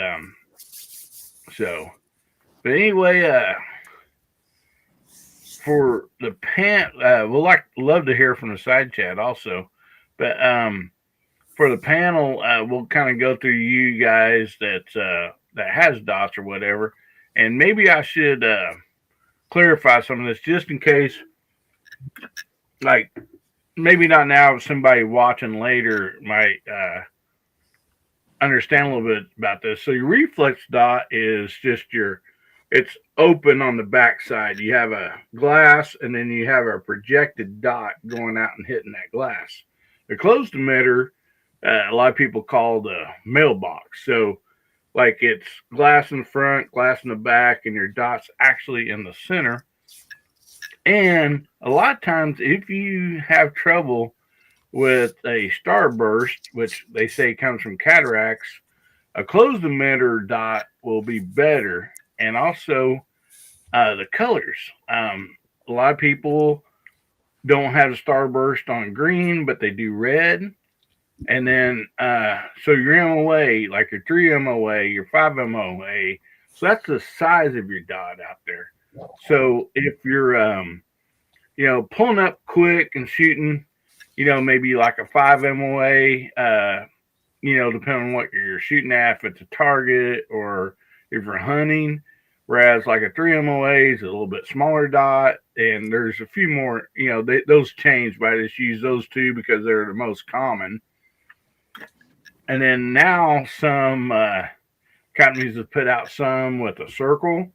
B: so. But anyway, for the love to hear from the side chat also. But for the panel, we'll kind of go through you guys that has dots or whatever, and maybe I should clarify some of this just in case, like maybe not now, but somebody watching later might understand a little bit about this. So your reflex dot is just it's open on the back side. You have a glass, and then you have a projected dot going out and hitting that glass. The closed emitter, a lot of people call the mailbox. So, like it's glass in the front, glass in the back, and your dot's actually in the center. And a lot of times, if you have trouble with a starburst, which they say comes from cataracts, a closed emitter dot will be better. And also the colors. A lot of people don't have a starburst on green, but they do red. And then, so your MOA, like your 3 MOA, your 5 MOA, so that's the size of your dot out there. So if you're, pulling up quick and shooting, maybe like a 5 MOA, depending on what you're shooting at, if it's a target or if you're hunting, Whereas like a 3MOA is a little bit smaller dot, and there's a few more, those change, but I just use those two because they're the most common. And then now some companies have put out some with a circle,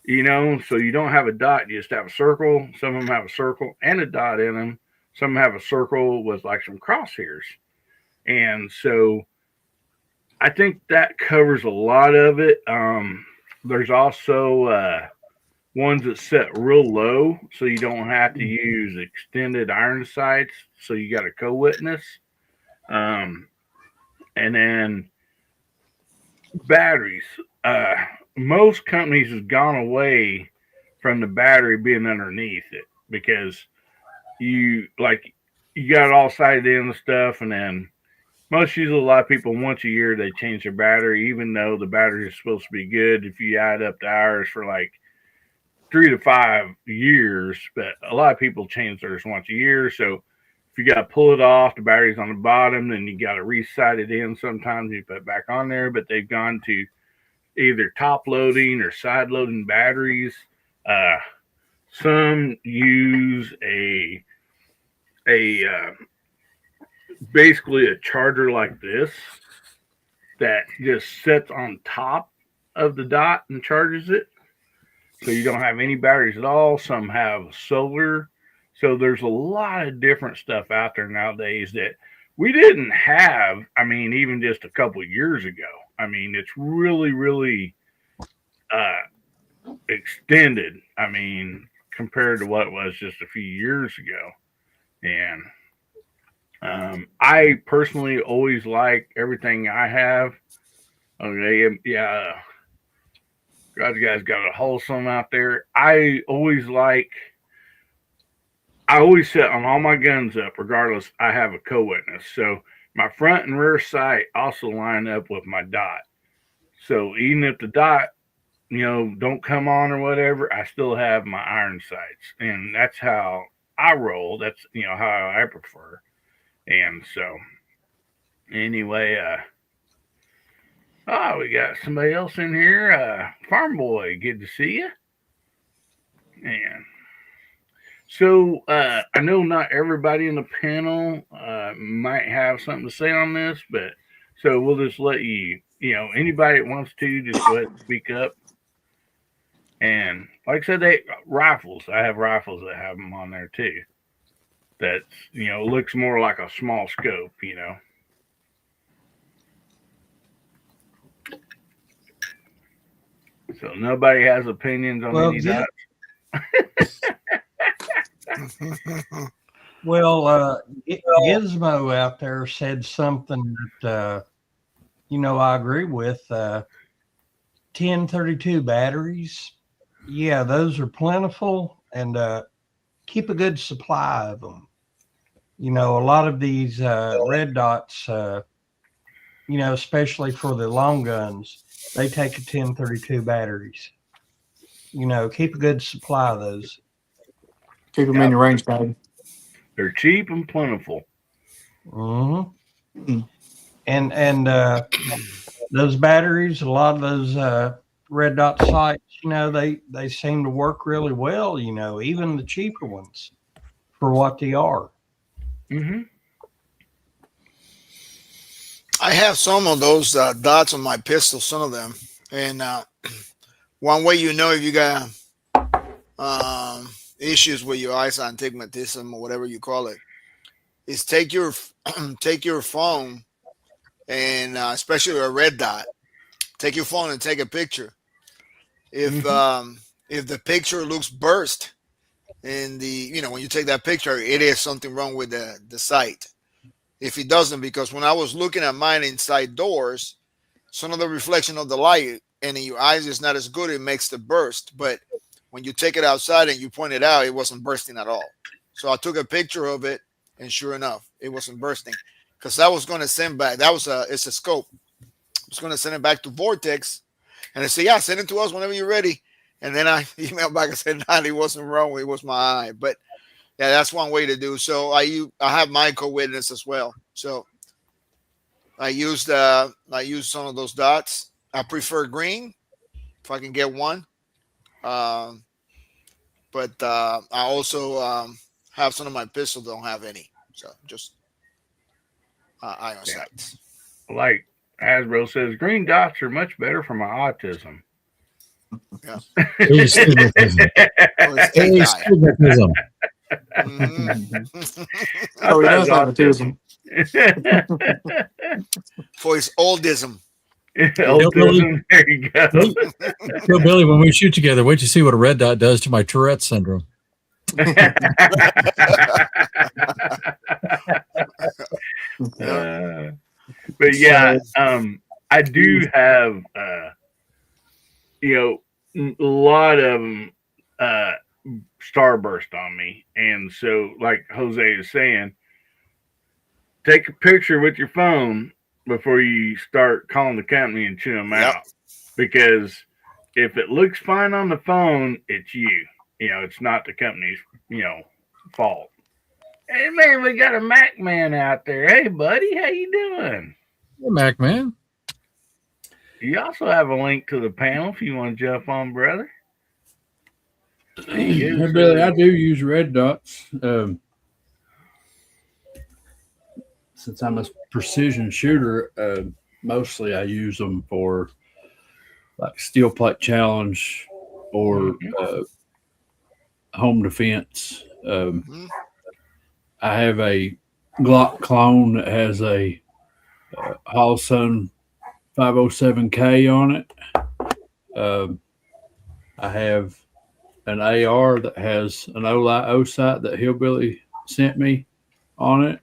B: so you don't have a dot, you just have a circle. Some of them have a circle and a dot in them. Some have a circle with like some crosshairs. And so I think that covers a lot of it. There's also ones that set real low, so you don't have to use extended iron sights. So you got a co-witness. And then batteries. Most companies have gone away from the battery being underneath it because you got it all sighted in and stuff, and then usually a lot of people once a year they change their battery, even though the battery is supposed to be good if you add up the hours for like 3 to 5 years. But a lot of people change theirs once a year, so if you got to pull it off, the battery's on the bottom, then you got to re-sight it in. Sometimes you put it back on there, but they've gone to either top loading or side loading batteries. Some use basically a charger like this that just sits on top of the dot and charges it. So you don't have any batteries at all. Some have solar. So there's a lot of different stuff out there nowadays that we didn't have, even just a couple of years ago. It's really, really extended, compared to what it was just a few years ago. And I personally always like everything I have. Okay, yeah. God, you guys got a wholesome out there. I always set on all my guns up, regardless. I have a co-witness. So my front and rear sight also line up with my dot. So even if the dot, don't come on or whatever, I still have my iron sights. And that's how I roll. That's, how I prefer. And so anyway, we got somebody else in here. Farm Boy, good to see you. And so I know not everybody in the panel might have something to say on this, but so we'll just let you, anybody that wants to, just go ahead and speak up. And like I said, rifles. I have rifles that have them on there too. That's, looks more like a small scope, So nobody has opinions on any dots.
I: Well, Gizmo out there said something that, I agree with. 1032 batteries. Yeah, those are plentiful, and keep a good supply of them. A lot of these red dots, especially for the long guns, they take a 1032 batteries. Keep a good supply of those.
J: Keep them in your range bag.
B: They're cheap and plentiful.
I: Mm-hmm. And those batteries, a lot of those red dot sights, they seem to work really well. Even the cheaper ones for what they are.
B: Mm-hmm.
F: I have some of those dots on my pistol, some of them. And one way if you got issues with your eyesight and astigmatism or whatever you call it, is take your phone and especially a red dot, take your phone and take a picture. If the picture looks burst in the, when you take that picture, it is something wrong with the sight. If it doesn't, because when I was looking at mine inside doors, some of the reflection of the light and in your eyes is not as good. It makes the burst. But when you take it outside and you point it out, it wasn't bursting at all. So I took a picture of it, and sure enough, it wasn't bursting. Because I was going to send back, it's a scope. I was going to send it back to Vortex. And I said, yeah, send it to us whenever you're ready. And then I emailed back and said, no, it wasn't wrong. It was my eye. But yeah, that's one way to do. So I have my co-witness as well. So I used some of those dots. I prefer green if I can get one. But I also have some of my pistols don't have any, so just ion sights.
B: Like Hasbro says, green dots are much better for my autism.
F: Yeah.
E: Astigmatism. Astigmatism.
J: Oh, he does have autism.
F: For his oldism.
B: Autism. There you go.
E: So, Billy, when we shoot together, wait to see what a red dot does to my Tourette syndrome.
B: But yeah, I do have, a lot of them starburst on me. And so, like Jose is saying, take a picture with your phone before you start calling the company and chew them out. Because if it looks fine on the phone, it's you. It's not the company's, fault. Hey, man, we got a Mac man out there. Hey, buddy, how you doing?
E: Hey, Mac man.
B: You also have a link to the panel if you want to jump on, brother.
D: Hey, Billy, I do use red dots. Since I'm a precision shooter, mostly I use them for like steel plate challenge or home defense. I have a Glock clone that has a Holosun 507K on it. I have an AR that has an OLI sight that Hillbilly sent me on it.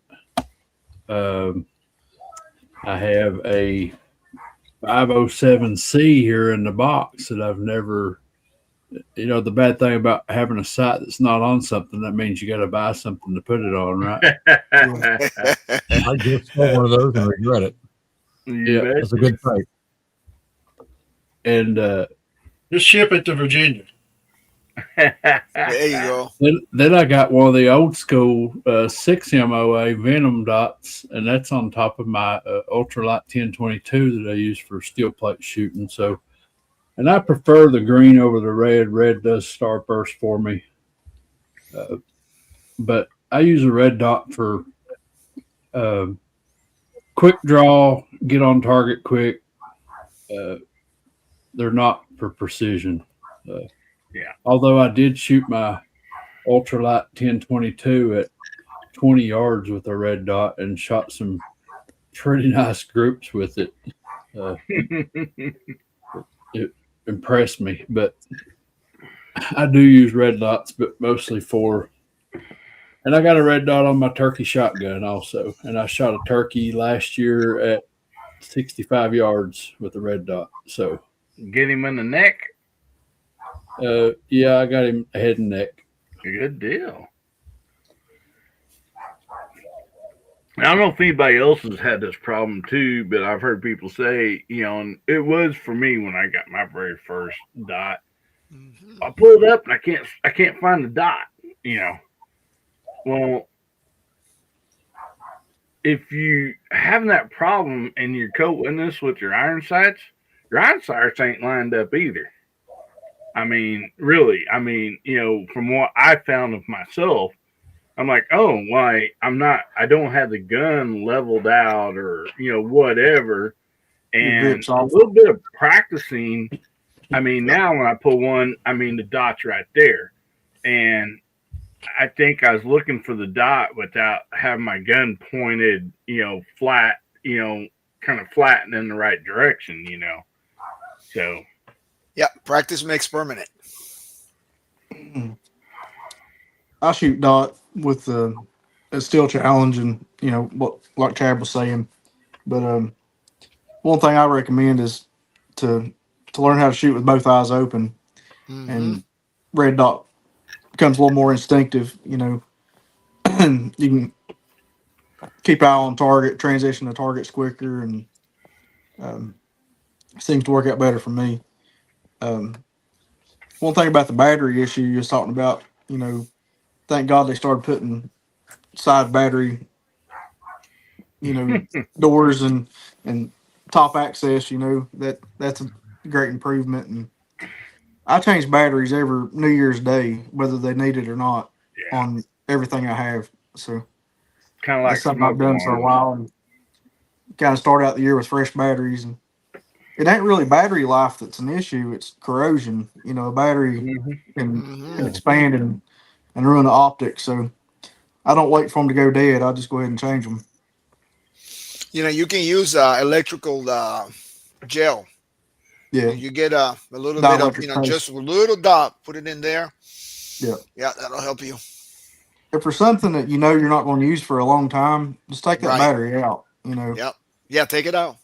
D: I have a 507C here in the box that I've never, the bad thing about having a sight that's not on something, that means you got to buy something to put it on, right?
E: I just saw one of those and regret it.
D: Yeah,
E: that's a good fight.
D: And
G: just ship it to Virginia.
F: There you go.
D: Then I got one of the old school 6 MOA Venom dots, and that's on top of my ultralight 1022 that I use for steel plate shooting. So, and I prefer the green over the red. Red does starburst for me, but I use a red dot for quick draw, get on target quick. They're not for precision.
B: Yeah.
D: Although I did shoot my ultralight 1022 at 20 yards with a red dot and shot some pretty nice groups with it. It impressed me, but I do use red dots, but mostly and I got a red dot on my turkey shotgun also. And I shot a turkey last year at 65 yards with a red dot. So
B: get him in the neck.
D: Yeah, I got him head and neck.
B: Good deal. I don't know if anybody else has had this problem too, but I've heard people say, and it was for me when I got my very first dot. I pulled up and I can't find the dot. Well, if you having that problem and you're co-witness with your iron sights ain't lined up either. I mean, really, from what I found of myself, I'm like, oh, why I don't have the gun leveled out or, whatever. And a little bit of practicing. Now when I pull one, the dot's right there. And I think I was looking for the dot without having my gun pointed, flat, kind of flattened in the right direction, So.
F: Yeah, practice makes permanent.
J: I shoot dot with a steel challenge, and what like Chad was saying. But one thing I recommend is to learn how to shoot with both eyes open, and red dot becomes a little more instinctive. And you can keep eye on target, transition to targets quicker, and seems to work out better for me. One thing about the battery issue you was talking about, thank God they started putting side battery, doors and top access. That's a great improvement. And I change batteries every New Year's Day, whether they need it or not,
B: Yeah.
J: on everything I have. So
B: Kind of like
J: that's something I've done for a while, and kind of start out the year with fresh batteries. And it ain't really battery life that's an issue; it's corrosion. You know, a battery can expand and ruin the optics. So I don't wait for them to go dead. I just go ahead and change them.
F: You know, you can use electrical gel.
J: Yeah,
F: You get a little bit of,
J: Dielectric
F: you know,
J: paste.
F: just a little dot, put it in there.
J: Yeah.
F: Yeah, that'll help you.
J: If for something that you know you're not going to use for a long time, just take that
F: Right.
J: battery out. You know.
F: Yep. Yeah, take it out.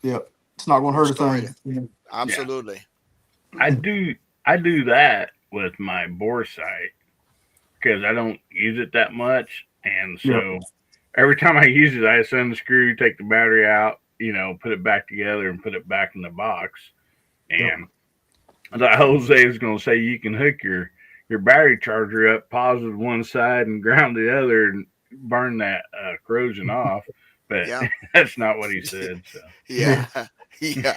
J: Yep. It's not going to hurt a
F: Store
J: thing.
F: it.
J: You know.
F: Absolutely.
B: I do that with my bore sight because I don't use it that much, and so every time I use it, I just unscrew, take the battery out, you know, put it back together, and put it back in the box. And I thought Jose was going to say you can hook your battery charger up positive one side and ground the other and burn that corrosion off, but
F: Yeah.
B: that's not what he said. So
F: Yeah. Yeah.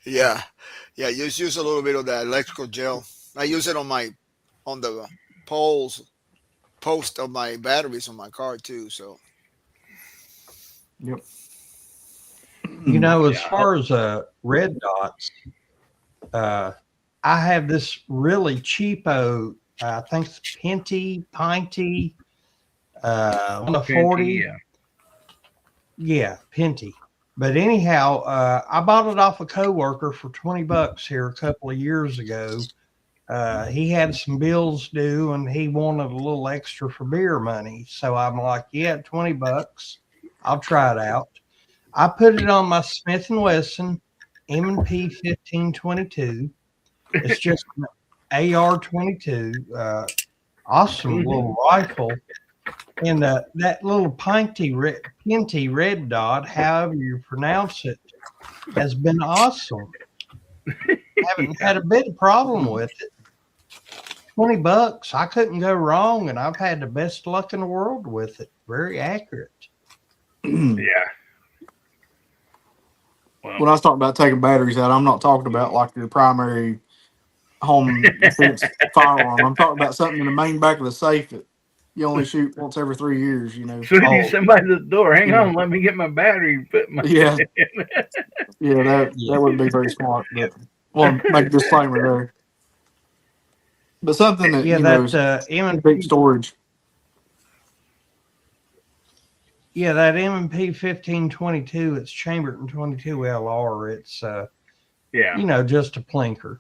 F: Yeah. Yeah. Just use a little bit of that electrical gel. I use it on the post of my batteries on my car too. So
J: Yep.
I: You know, as far as red dots, I have this really cheapo, I think it's Pinty, 140.
B: yeah.
I: Yeah, Pinty. But anyhow, I bought it off a coworker for $20 here a couple of years ago. He had some bills due and he wanted a little extra for beer money. So I'm like, yeah, $20. I'll try it out. I put it on my Smith & Wesson M&P 1522. It's just an AR-22, awesome little rifle. And that little Pinty red dot, however you pronounce it, has been awesome. Haven't had a bit of problem with it. $20, I couldn't go wrong, and I've had the best luck in the world with it. Very accurate.
B: Yeah. Well,
J: When I was talking about taking batteries out, I'm not talking about like your primary home defense firearm. I'm talking about something in the main back of the safe that you only shoot once every 3 years. You know.
B: so you somebody at the door. Hang on, let me get my battery. Put my
J: Yeah. Yeah, that wouldn't be very smart. But well, make a disclaimer there. But something that
I: Yeah,
J: you know
I: that
J: is
I: M&P
J: big storage.
I: Yeah, that M&P 1522, it's chambered in 22 LR. It's
B: yeah.
I: you know, just a plinker.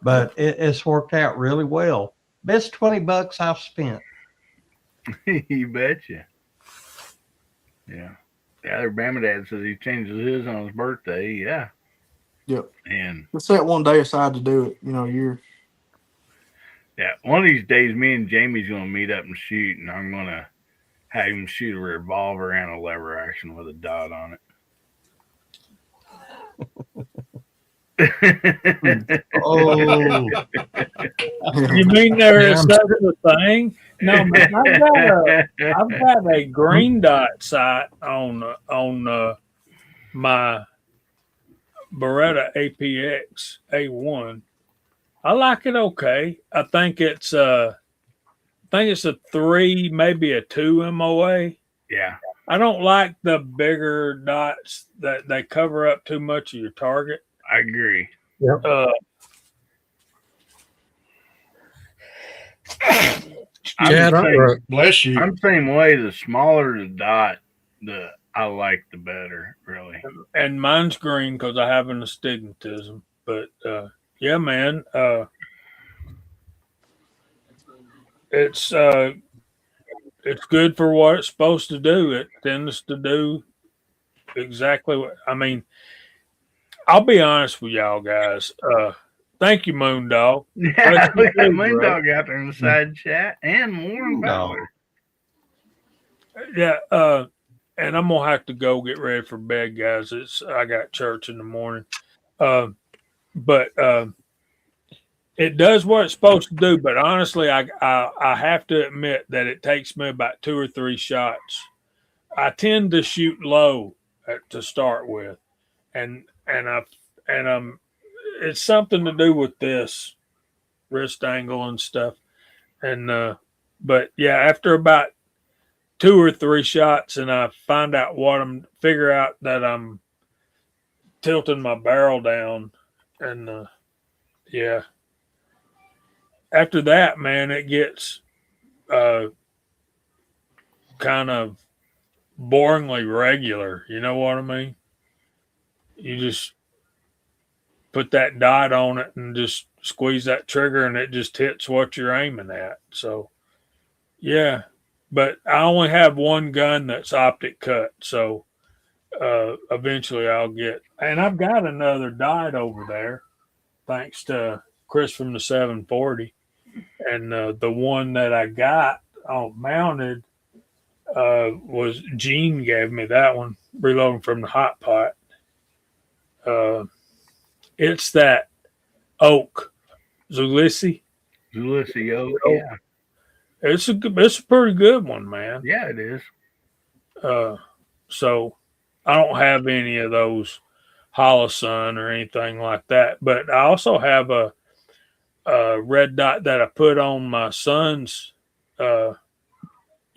I: But it's worked out really well. Best $20 I've spent.
B: You betcha. Yeah. The other Bama dad says he changes his on his birthday. Yeah.
J: Yep.
B: And
J: Let's set one day aside to do it. You know, a year.
B: yeah, one of these days, me and Jamie's going to meet up and shoot, and I'm going to have him shoot a revolver and a lever action with a dot on it.
I: Oh,
H: You mean there is such a thing? No, man, I've got a green dot sight on my Beretta APX A1. I like it okay. I think it's a 3, maybe a 2 MOA.
B: Yeah.
H: I don't like the bigger dots that they cover up too much of your target.
B: I agree.
E: Chad,
G: Bless you.
B: I'm the same way. The smaller the dot, I like the better, really.
H: And mine's green because I have an astigmatism. But yeah, man, it's good for what it's supposed to do. It tends to do exactly what I mean. I'll be honest with y'all guys. Thank you, Moondog.
B: Yeah,
H: What
B: we
H: you
B: got
H: do,
B: Moondog out there in the side chat and Warren Bauer.
H: Yeah, and I'm gonna have to go get ready for bed, guys. I got church in the morning. But it does what it's supposed to do. But honestly, I have to admit that it takes me about 2 or 3 shots. I tend to shoot low to start with, and it's something to do with this wrist angle and stuff. And but yeah, after about 2 or 3 shots, and I figure out that I'm tilting my barrel down, and yeah. After that, man, it gets kind of boringly regular. You know what I mean? You just put that dot on it and just squeeze that trigger, and it just hits what you're aiming at. So, yeah. But I only have one gun that's optic cut. So eventually I'll get, and I've got another dot over there, thanks to Chris from the 740. And the one that I got mounted was Gene gave me that one, reloading from the hot pot. It's that oak, Zulisi.
B: Zulisi oak, yeah.
H: It's a pretty good one, man.
B: Yeah, it is.
H: So I don't have any of those Holosun or anything like that, but I also have a red dot that I put on my son's. You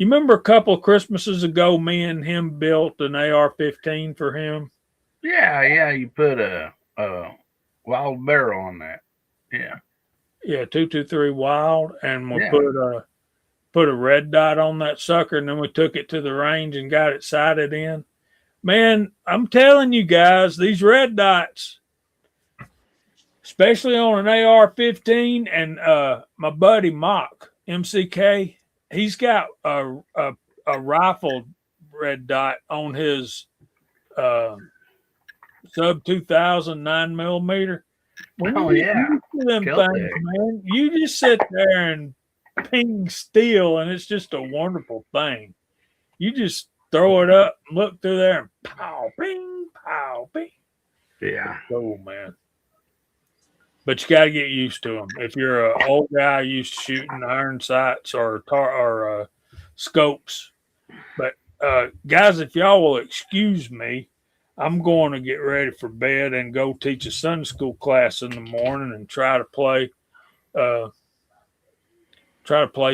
H: remember a couple of Christmases ago, me and him built an AR-15 for him?
B: Yeah. You put a wild barrel on that. Yeah.
H: Yeah, 223 wild, and we
B: Yeah.
H: put a red dot on that sucker, and then we took it to the range and got it sighted in. Man, I'm telling you guys, these red dots, especially on an AR-15, and my buddy Mock MCK, he's got a rifle red dot on his sub 2000 9mm. When
B: Oh,
H: you
B: yeah.
H: use them
B: Keltec.
H: things, man, you just sit there and ping steel, and it's just a wonderful thing. You just throw it up and look through there and pow, ping, pow, ping.
B: Yeah.
H: Cool, man. But you got to get used to them. If you're an old guy used to shooting iron sights or scopes. But guys, if y'all will excuse me, I'm going to get ready for bed and go teach a Sunday school class in the morning and try to play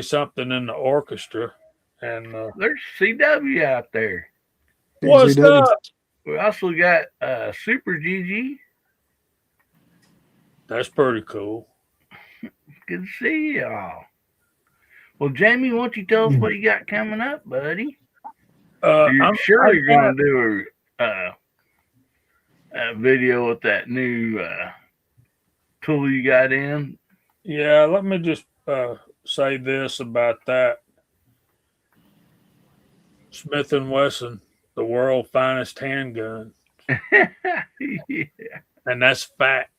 H: something in the orchestra. And
B: There's CW out there.
H: what's
J: CW.
H: up?
B: We also got Super GG.
H: That's pretty cool.
B: Good to see y'all. Well, Jamie, why don't you tell us what you got coming up, buddy? You're going to do a video with that new tool you got in.
H: Yeah, let me just say this about that. Smith & Wesson, the world's finest handgun.
B: Yeah.
H: And that's fact.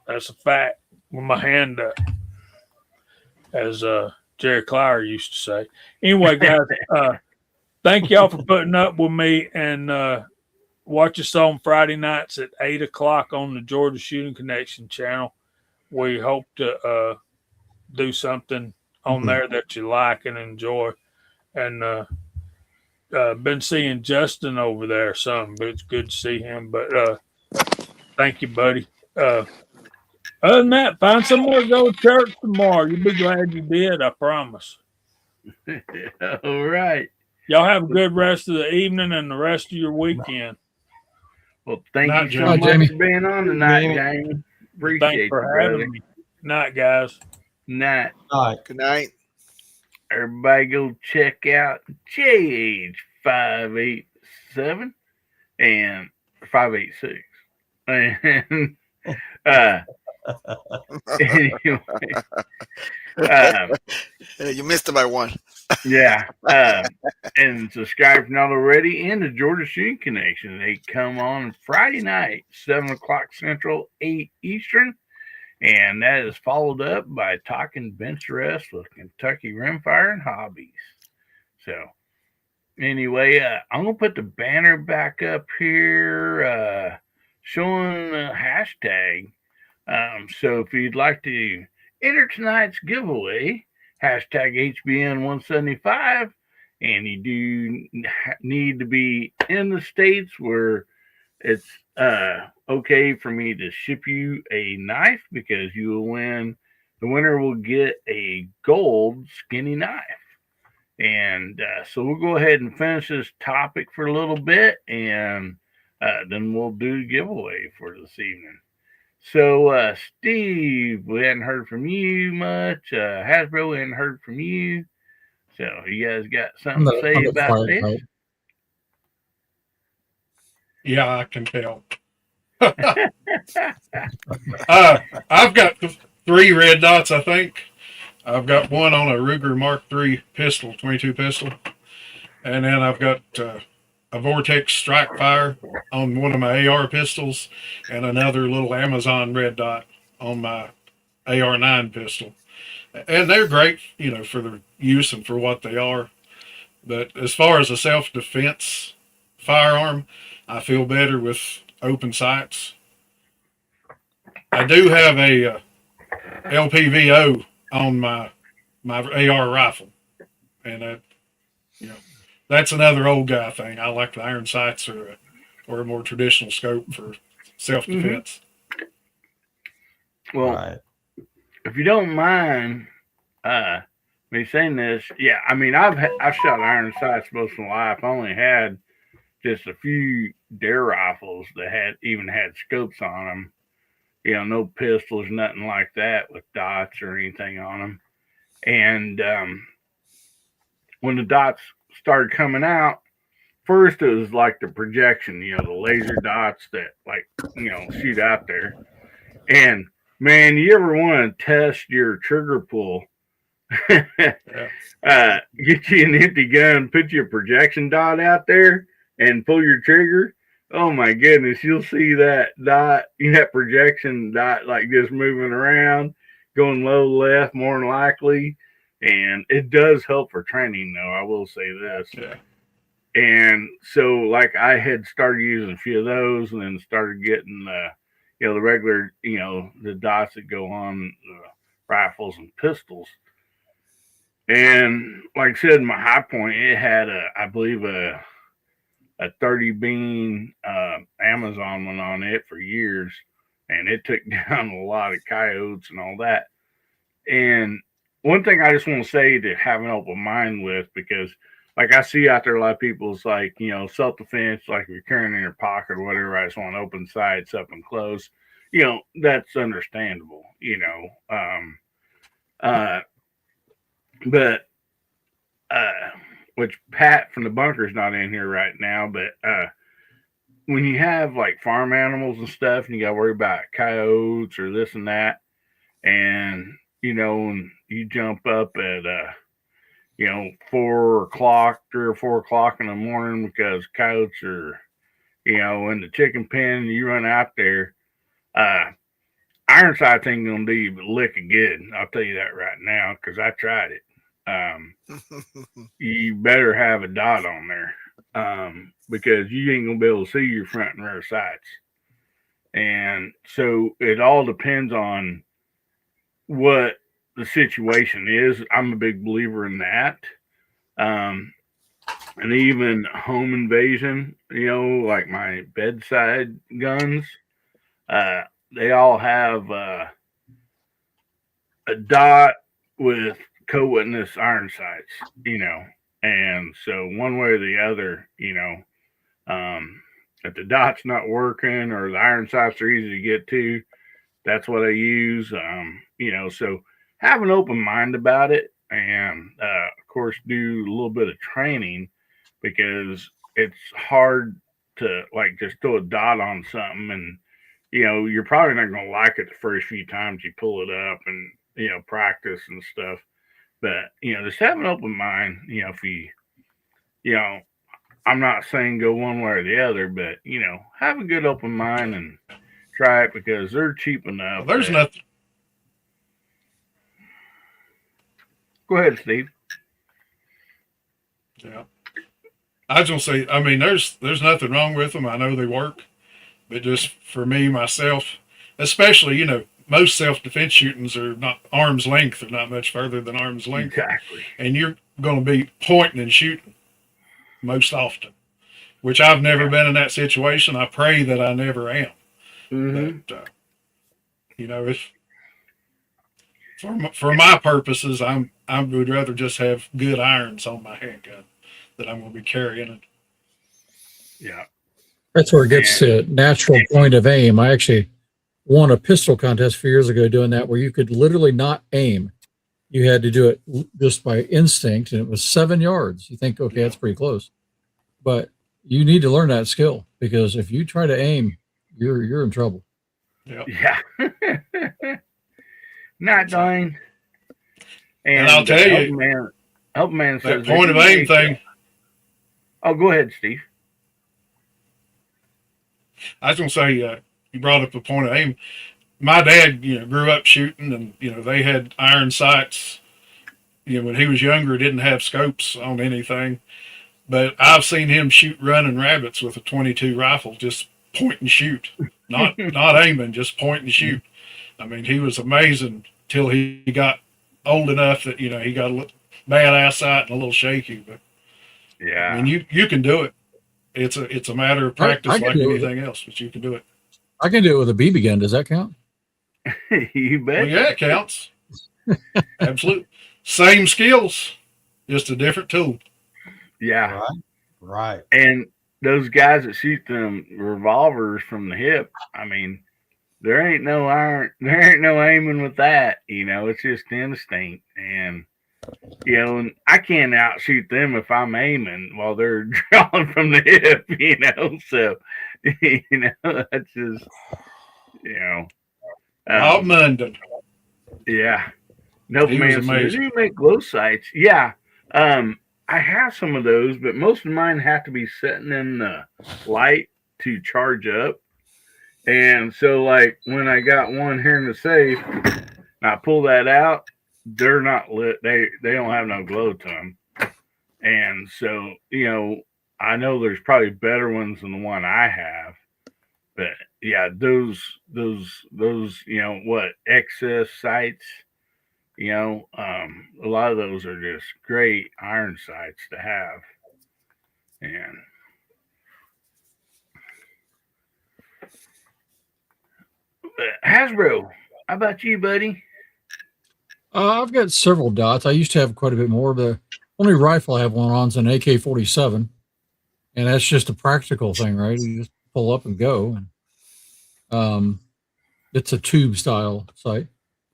H: That's a fact. With my hand up, as Jerry Clower used to say. Anyway, guys, thank y'all for putting up with me, and watch us on Friday nights at 8:00 on the Georgia Shooting Connection channel. We hope to do something on there that you like and enjoy. And been seeing Justin over there some, but it's good to see him. But thank you, buddy. Other than that, find somewhere to go to church tomorrow. You'll be glad you did, I promise.
B: All right.
H: Y'all have a good rest of the evening and the rest of your weekend.
B: Well, thank
G: Night,
B: you so
G: Jamie.
B: much
E: Jamie.
B: for being on tonight,
I: Jamie.
B: Jamie. Appreciate
H: Thanks
B: you,
H: for having
B: brother.
H: me. Night, guys.
B: Night.
I: All right.
F: Good night.
B: Everybody go check out JH587 and 586. And anyway,
F: You missed it by one.
B: yeah. And subscribe if not already. And the Georgia Shooting Connection. They come on Friday night, 7:00 Central, 8 Eastern. And that is followed up by Talking Bench Rest with Kentucky Rimfire and Hobbies. So, anyway, I'm going to put the banner back up here showing the hashtag. So, if you'd like to enter tonight's giveaway, hashtag HBN175, and you do need to be in the states where it's okay for me to ship you a knife because you will win. The winner will get a gold skinny knife. And so we'll go ahead and finish this topic for a little bit, and then we'll do the giveaway for this evening. So, Steve, we hadn't heard from you much. Hasbro, we hadn't heard from you. So, you guys got something to say about this?
G: Yeah, I can tell. I've got 3 red dots, I think. I've got one on a Ruger Mark III pistol, 22 pistol. And then I've got a Vortex Strike Fire on one of my AR pistols and another little Amazon red dot on my AR-9 pistol. And they're great, you know, for their use and for what they are. But as far as a self-defense firearm, I feel better with open sights. I do have a LPVO on my AR rifle, and you know, that's another old guy thing. I like the iron sights or a more traditional scope for self-defense.
B: Well,
I: Right.
B: if you don't mind me saying this, yeah, I mean, I've shot iron sights most of my life. I only had just a few dare rifles that had scopes on them. You know, no pistols, nothing like that with dots or anything on them. And when the dots started coming out, first it was like the projection, you know, the laser dots that, like, you know, shoot out there. And man, you ever want to test your trigger pull? Get you an empty gun, put your projection dot out there and pull your trigger. Oh my goodness, you'll see that dot, that projection dot, like just moving around, going low left more than likely. And it does help for training, though, I will say this.
G: Yeah.
B: And so, like, I had started using a few of those and then started getting, the regular, the dots that go on rifles and pistols. And like I said, my high point, it had I believe a 30 bean Amazon one on it for years, and it took down a lot of coyotes and all that. And one thing I just want to say to have an open mind with, because like I see out there a lot of people, it's like, self-defense, like if you're carrying in your pocket or whatever, I just want to open sights up and close. That's understandable, but which Pat from the bunker's not in here right now, but when you have like farm animals and stuff and you got to worry about coyotes or this and that, and when you jump up at 4 o'clock, 3 or 4 o'clock in the morning because coyotes are in the chicken pen, and you run out there, iron sights ain't gonna do you but lick good. I'll tell you that right now, because I tried it. You better have a dot on there, because you ain't gonna be able to see your front and rear sights. And so it all depends on what the situation is. I'm a big believer in that. And even home invasion, like my bedside guns, they all have a dot with co-witness iron sights, and so one way or the other, if the dot's not working or the iron sights are easy to get to, that's what I use. So have an open mind about it, and of course do a little bit of training, because it's hard to like just throw a dot on something, and you're probably not going to like it the first few times you pull it up and practice and stuff. But just have an open mind. If you I'm not saying go one way or the other, but have a good open mind and try it, because they're cheap enough.
G: There's nothing.
B: Go ahead, Steve.
G: Yeah, I was gonna say, I mean, there's nothing wrong with them. I know they work, but just for me myself, especially, most self-defense shootings are not arm's length, or not much further than arm's length.
B: Exactly.
G: And you're going to be pointing and shooting most often, which I've never been in that situation. I pray that I never am.
B: Mhm.
G: That it's for my purposes. I would rather just have good irons on my handgun that I'm going to be carrying it.
B: Yeah.
E: That's where it gets to natural point of aim. I actually won a pistol contest a few years ago doing that, where you could literally not aim. You had to do it just by instinct, and it was 7 yards. You think, okay, that's pretty close, but you need to learn that skill, because if you try to aim, you're in trouble.
B: Yeah. Not dying.
G: And I'll tell you,
B: Help man says
G: that point of aim thing.
B: Oh, go ahead, Steve.
G: I was going to say, you brought up the point of aim. My dad, grew up shooting, and they had iron sights. When he was younger, didn't have scopes on anything, but I've seen him shoot running rabbits with a .22 rifle, just point and shoot, not aiming, just point and shoot. I mean, he was amazing till he got old enough that he got a little bad eyesight and a little shaky. But
B: yeah,
G: I mean, you can do it. It's a matter of practice, like anything else, but you can do it.
E: I can do it with a BB gun. Does that count?
B: You bet.
G: Well, yeah, it counts. Absolutely. Same skills, just a different tool.
B: Yeah.
I: Right.
B: And those guys that shoot them revolvers from the hip, I mean, there ain't no aiming with that. It's just instinct. And, and I can't outshoot them if I'm aiming while they're drawing from the hip, So, that's just,
G: Bob Munden.
B: Yeah. Nope,
G: He
B: man.
G: was
B: So
G: amazing.
B: do you make glow sights? Yeah. I have some of those, but most of mine have to be sitting in the light to charge up. And so, like, when I got one here in the safe, and I pull that out, they're not lit. They don't have no glow to them. And so, I know there's probably better ones than the one I have. But yeah, those excess sights, a lot of those are just great iron sights to have. And Hasbro, how about you, buddy?
E: I've got several dots. I used to have quite a bit more. The only rifle I have one on is an AK-47, and that's just a practical thing, right? You just pull up and go. And it's a tube style sight.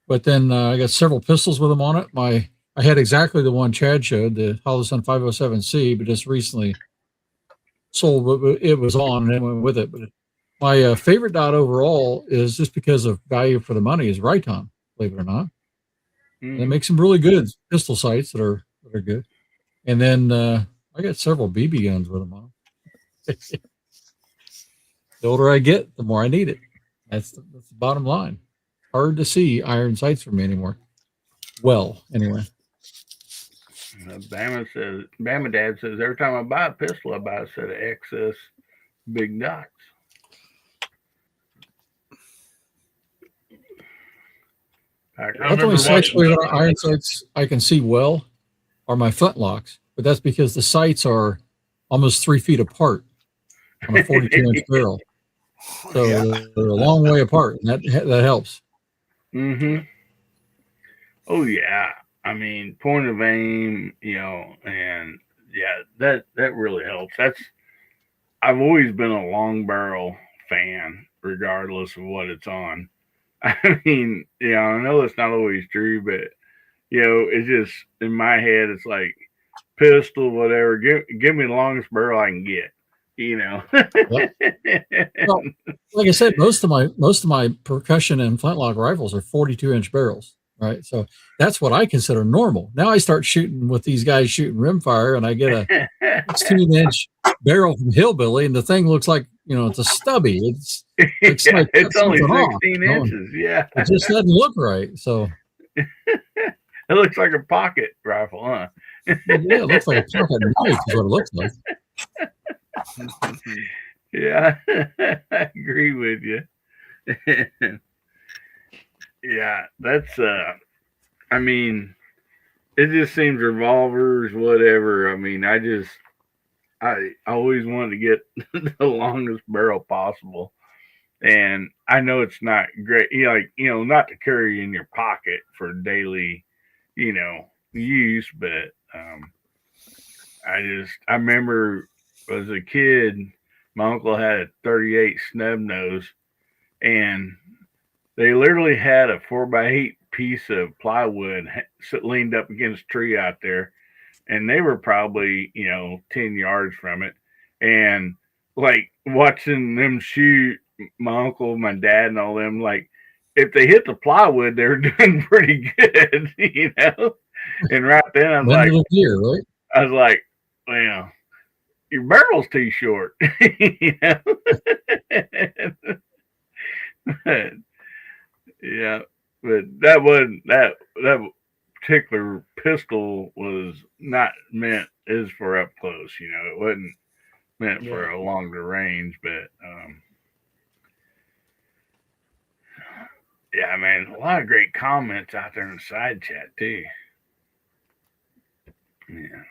E: But then I got several pistols with them on it. I had exactly the one Chad showed, the Holosun 507C, but just recently sold what it was on, and it went with it. But my favorite dot overall is, just because of value for the money, is Riton, believe it or not. And they make some really good pistol sights that are good. And then I got several BB guns with them on. The older I get, the more I need it. That's the bottom line. Hard to see iron sights for me anymore. Well, anyway.
B: Bama Dad says, every time I buy a pistol, I buy a set of excess big dots.
E: That's the only sights with iron sights I can see well are my flintlocks, but that's because the sights are almost 3 feet apart on a 42-inch barrel. So they're a long way apart, and that helps.
B: Mm-hmm. Oh yeah. I mean, point of aim, and yeah, that really helps. I've always been a long barrel fan, regardless of what it's on. I mean, I know that's not always true, but it's just in my head, it's like pistol, whatever. Give me the longest barrel I can get.
E: Well, like I said, most of my percussion and flintlock rifles are 42-inch barrels, right? So that's what I consider normal. Now I start shooting with these guys shooting rimfire, and I get a 16-inch barrel from Hillbilly, and the thing looks like it's a stubby. It's like
B: it's only 16
E: off,
B: inches. Yeah,
E: it just doesn't look right. So
B: it looks like a pocket rifle, huh?
E: Yeah, it looks like a pocket knife is what it looks like.
B: Yeah, I agree with you. Yeah, that's I mean, it just seems revolvers, whatever. I mean, I always wanted to get the longest barrel possible. And I know it's not great, not to carry in your pocket for daily, use, but I remember as a kid, my uncle had a 38 snub nose, and they literally had a 4x8 piece of plywood leaned up against a tree out there, and they were probably 10 yards from it, and like watching them shoot my uncle, my dad, and all them, like if they hit the plywood, they were doing pretty good, And right then I was like,
E: right?
B: I was like, well, your barrel's too short, But, yeah, but that particular pistol was not meant is for up close. It wasn't meant for a longer range, but yeah, man, a lot of great comments out there in the side chat too. Yeah.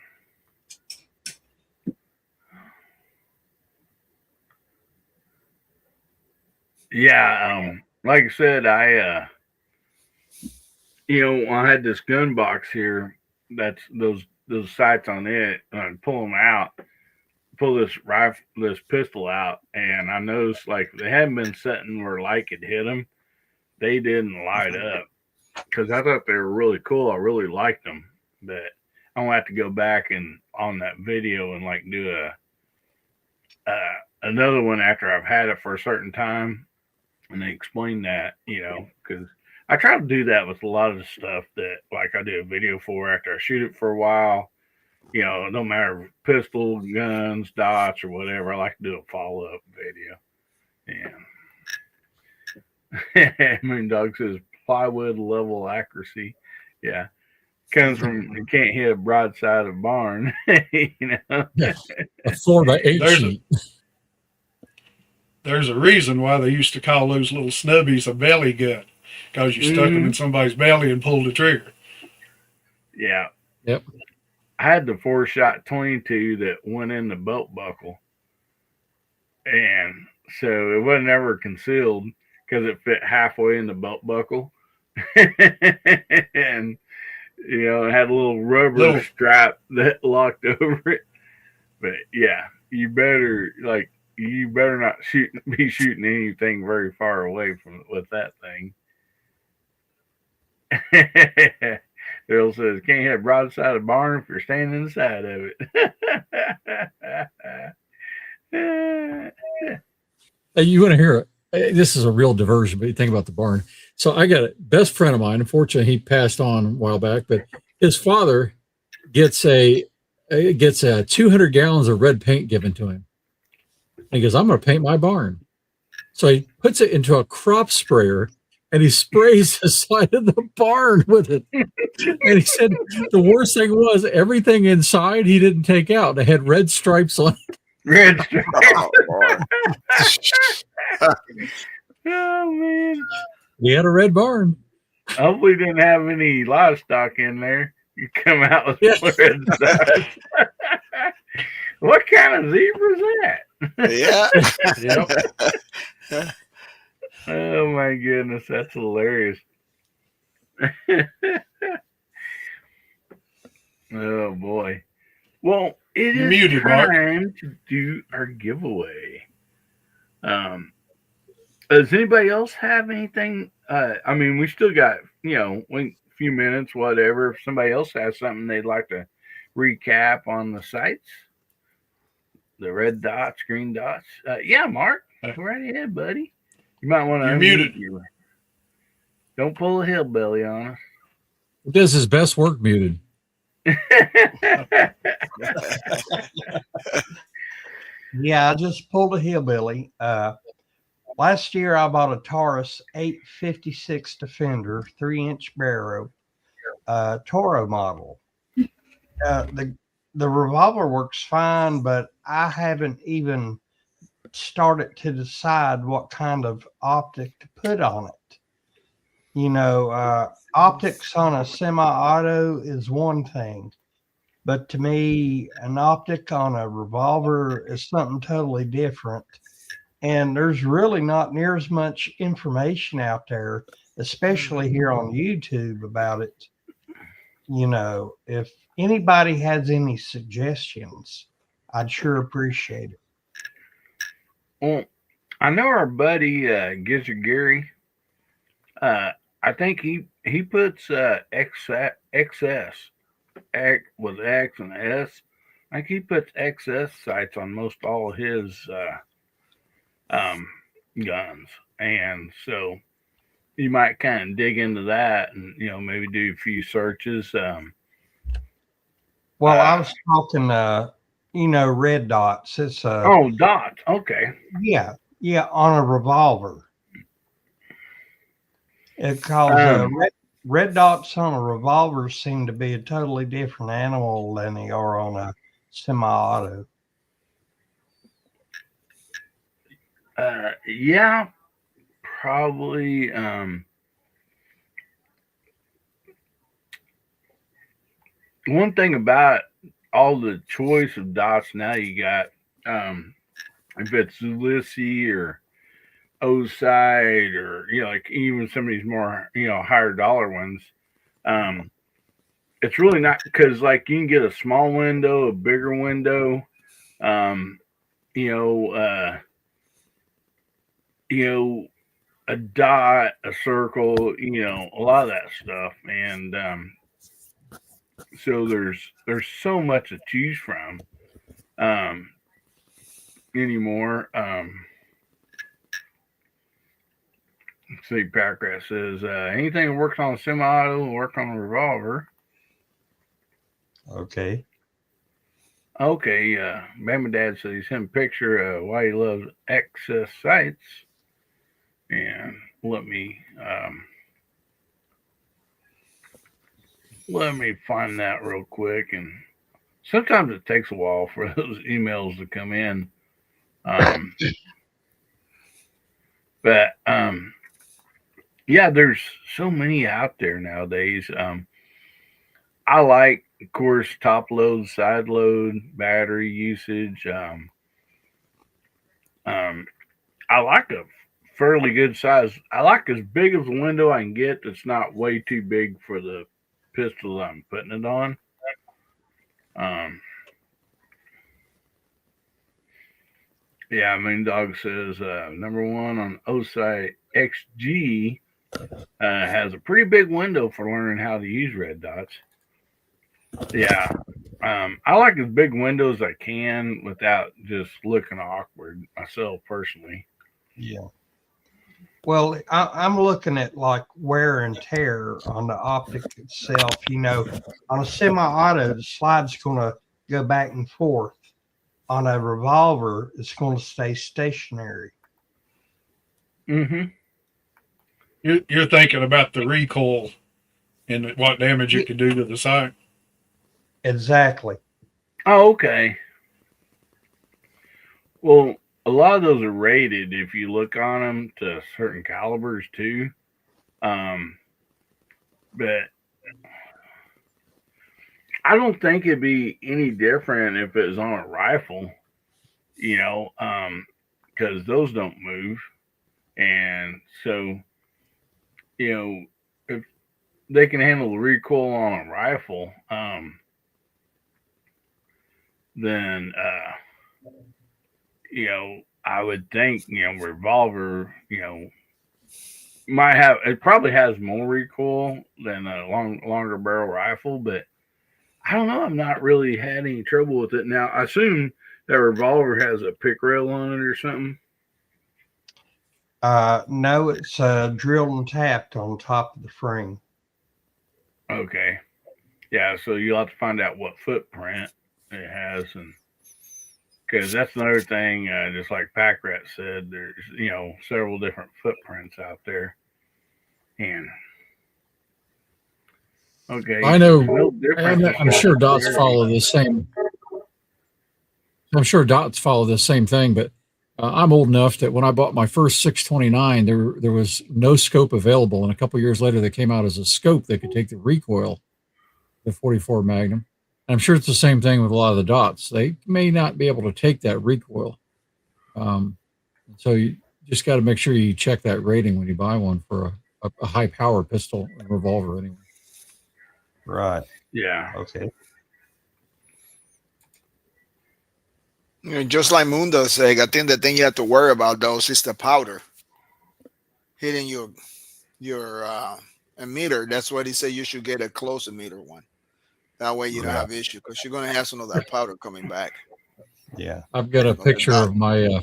B: Yeah, like I said, I had this gun box here. That's those sights on it. And I pull them out, pull this pistol out, and I noticed like they hadn't been setting where light could hit them. They didn't light up because I thought they were really cool. I really liked them, but I'm gonna have to go back and on that video and like do another one after I've had it for a certain time. And they explain that, because I try to do that with a lot of the stuff that like I do a video for after I shoot it for a while. No matter pistol, guns, dots, or whatever. I like to do a follow-up video. Yeah. Moondog says plywood level accuracy. Yeah. Comes from you can't hit a broadside of barn.
E: Yeah. A 4x8 sheet.
G: There's a reason why they used to call those little snubbies a belly gun, because you stuck them in somebody's belly and pulled the trigger.
B: Yeah.
E: Yep.
B: I had the 4-shot 22 that went in the belt buckle, and so it wasn't ever concealed because it fit halfway in the belt buckle, and it had a little rubber strap that locked over it. But yeah, you better not be shooting anything very far away from with that thing. Earl says, can't hit a broadside of barn if you're standing inside of it.
E: Hey, you want to hear it? This is a real diversion, but you think about the barn. So I got a best friend of mine. Unfortunately, he passed on a while back, but his father gets a 200 gallons of red paint given to him. And he goes, I'm going to paint my barn. So he puts it into a crop sprayer and he sprays the side of the barn with it. And he said the worst thing was everything inside he didn't take out. They had red stripes on it.
B: Red stripes. Oh, man.
E: He had a red barn.
B: Hopefully didn't have any livestock in there. You come out with red stripes. What kind of zebra is that?
F: Yeah.
B: Oh my goodness, that's hilarious. Oh boy. Well, it is
G: muted,
B: time to do our giveaway. Does anybody else have anything? I mean, we still got, a few minutes, whatever. If somebody else has something they'd like to recap on the sites, the red dots, green dots. Yeah, Mark, go right ahead, buddy. You might want to
G: unmute
B: you. Don't pull a hillbilly on us.
E: He does his best work muted.
I: Yeah, I just pulled a hillbilly. Last year, I bought a Taurus 856 Defender 3-inch barrel, Toro model. The revolver works fine, but I haven't even started to decide what kind of optic to put on it. Optics on a semi-auto is one thing, but to me, an optic on a revolver is something totally different. and there's really not near as much information out there, especially here on YouTube about it. You know, if anybody has any suggestions, I'd sure appreciate it.
B: Well, I know our buddy Gizzard Gary. I think he puts XS with X and S. I think he puts XS sights on most all his guns, and so you might kind of dig into that and maybe do a few searches.
I: Well, I was talking, red dots. It's
B: dots. Okay.
I: Yeah, on a revolver. Because red dots on a revolver seem to be a totally different animal than they are on a semi-auto.
B: Yeah, probably. One thing about all the choice of dots now you got, if it's Ulysses or O-Sight or like even some of these more higher dollar ones, it's really not, because like you can get a small window, a bigger window, a dot, a circle, a lot of that stuff, and so there's so much to choose from anymore. Let's see, Packrat says anything that works on a semi-auto will work on a revolver.
I: Okay.
B: Mama Dad says he sent a picture of why he loves XS sights. And let me find that real quick. And sometimes it takes a while for those emails to come in. But yeah, there's so many out there nowadays. I like, of course, top load, side load, battery usage. I like a fairly good size. I like as big of a window I can get that's not way too big for the pistol I'm putting it on. Yeah, Moon Dog says number one on O-Sight XG has a pretty big window for learning how to use red dots. Yeah. I like as big windows as I can without just looking awkward myself personally.
I: Yeah. Well, I'm looking at like wear and tear on the optic itself. On a semi-auto, the slide's going to go back and forth. On a revolver, it's going to stay stationary.
B: Mm-hmm.
G: You're thinking about the recoil and what damage it could do to the sight.
I: Exactly.
B: Oh, okay. Well, a lot of those are rated if you look on them to certain calibers too. But I don't think it'd be any different if it was on a rifle, because those don't move. And so, if they can handle the recoil on a rifle, then, I would think, revolver, it probably has more recoil than a longer barrel rifle, but I don't know. I've not really had any trouble with it. Now, I assume that revolver has a pick rail on it or something.
I: No, it's drilled and tapped on top of the frame.
B: Okay. Yeah, so you'll have to find out what footprint it has, and because that's another thing, just like Packrat said, there's several different footprints out there. And okay,
E: I know.
B: no
E: I'm sure dots follow the same. I'm sure dots follow the same thing, but I'm old enough that when I bought my first 629, there was no scope available, and a couple years later, they came out as a scope that could take the recoil, the 44 Magnum. And I'm sure it's the same thing with a lot of the dots. They may not be able to take that recoil, So you just got to make sure you check that rating when you buy one for a high power pistol and revolver anyway.
I: Right.
B: Yeah.
I: Okay.
F: You know, just like Mundo said, I think the thing you have to worry about those is the powder hitting your emitter. That's why he said you should get a close emitter one. That way you don't have issue because you're gonna have some of that powder coming back.
I: Yeah.
E: I've got a
F: So
E: picture
F: that-
E: of my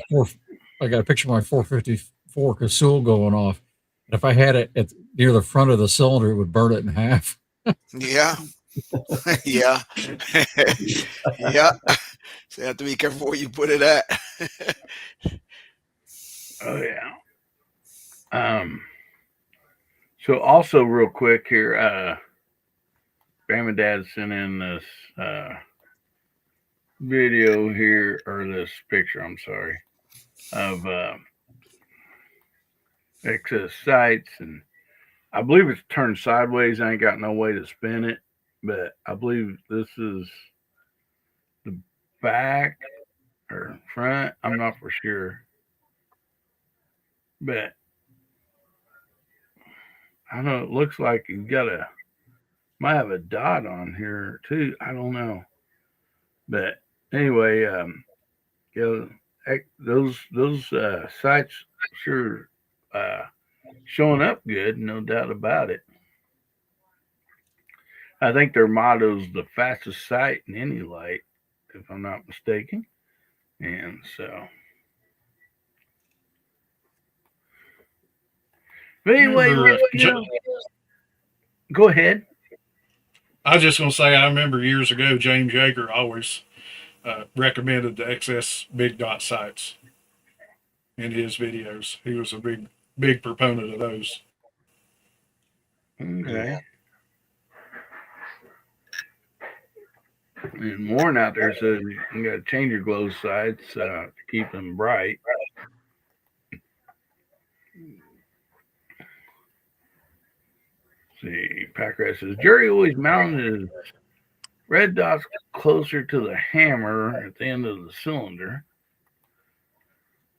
E: I got a picture of my 454 Casull going off. And if I had it near the front of the cylinder, it would burn it in half.
F: Yeah. Yeah. Yeah. So you have to be careful where you put it at.
B: Oh yeah. So also real quick here, Grandma Dad sent in this video here, or this picture, I'm sorry, of excess sights, and I believe it's turned sideways. I ain't got no way to spin it, but I believe this is the back or front. I'm not for sure, but I know it looks like you might have a dot on here too. I don't know, but anyway, you know, those sights sure showing up good, no doubt about it. I think their motto is the fastest sight in any light, if I'm not mistaken. And so, but anyway, go ahead.
G: I was just going to say, I remember years ago, James Yeager always recommended the XS big dot sights in his videos. He was a big proponent of those.
B: Okay. And Warren out there says you got to change your glow sights to keep them bright. See, Packrat says Jerry always mounted his red dots closer to the hammer at the end of the cylinder.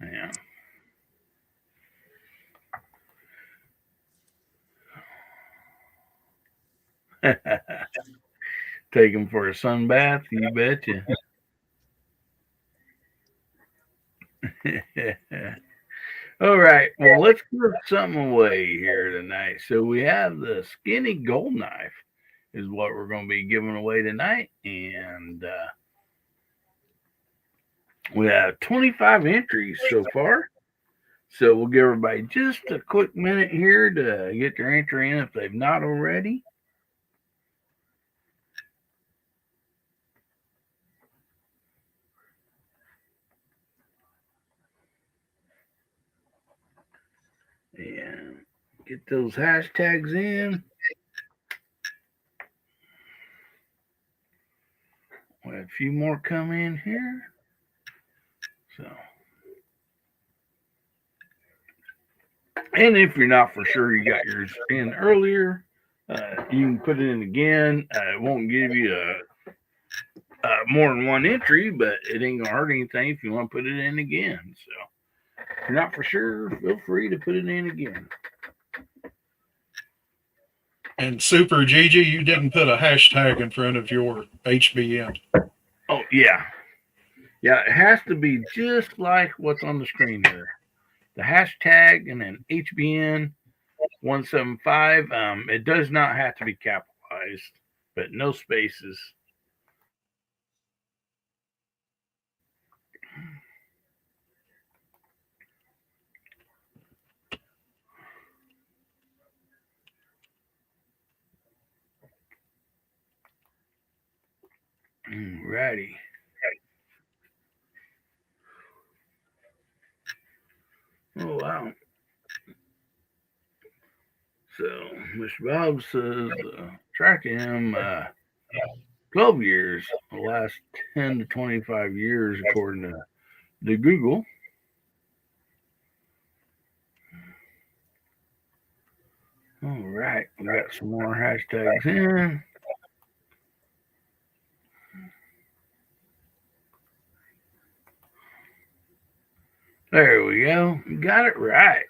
B: Yeah. Take him for a sun bath, you betcha. All right. Well, let's give something away here tonight. So we have the Skinny Gold Knife is what we're going to be giving away tonight. And we have 25 entries so far. So we'll give everybody just a quick minute here to get their entry in if they've not already. And get those hashtags in. We have a few more come in here. So, and if you're not for sure you got yours in earlier, you can put it in again. It won't give you more than one entry, but it ain't gonna hurt anything if you want to put it in again. So, if you're not for sure, feel free to put it in again.
G: And Super Gigi, you didn't put a hashtag in front of your HBN.
B: Oh, yeah. Yeah, it has to be just like what's on the screen here. The hashtag and then HBN 175. It does not have to be capitalized, but no spaces. Alrighty. Oh, wow. So, Mr. Bob says, tracking him 12 years, the last 10 to 25 years, according to the Google. All right, we got some more hashtags in. There we go. You got it right.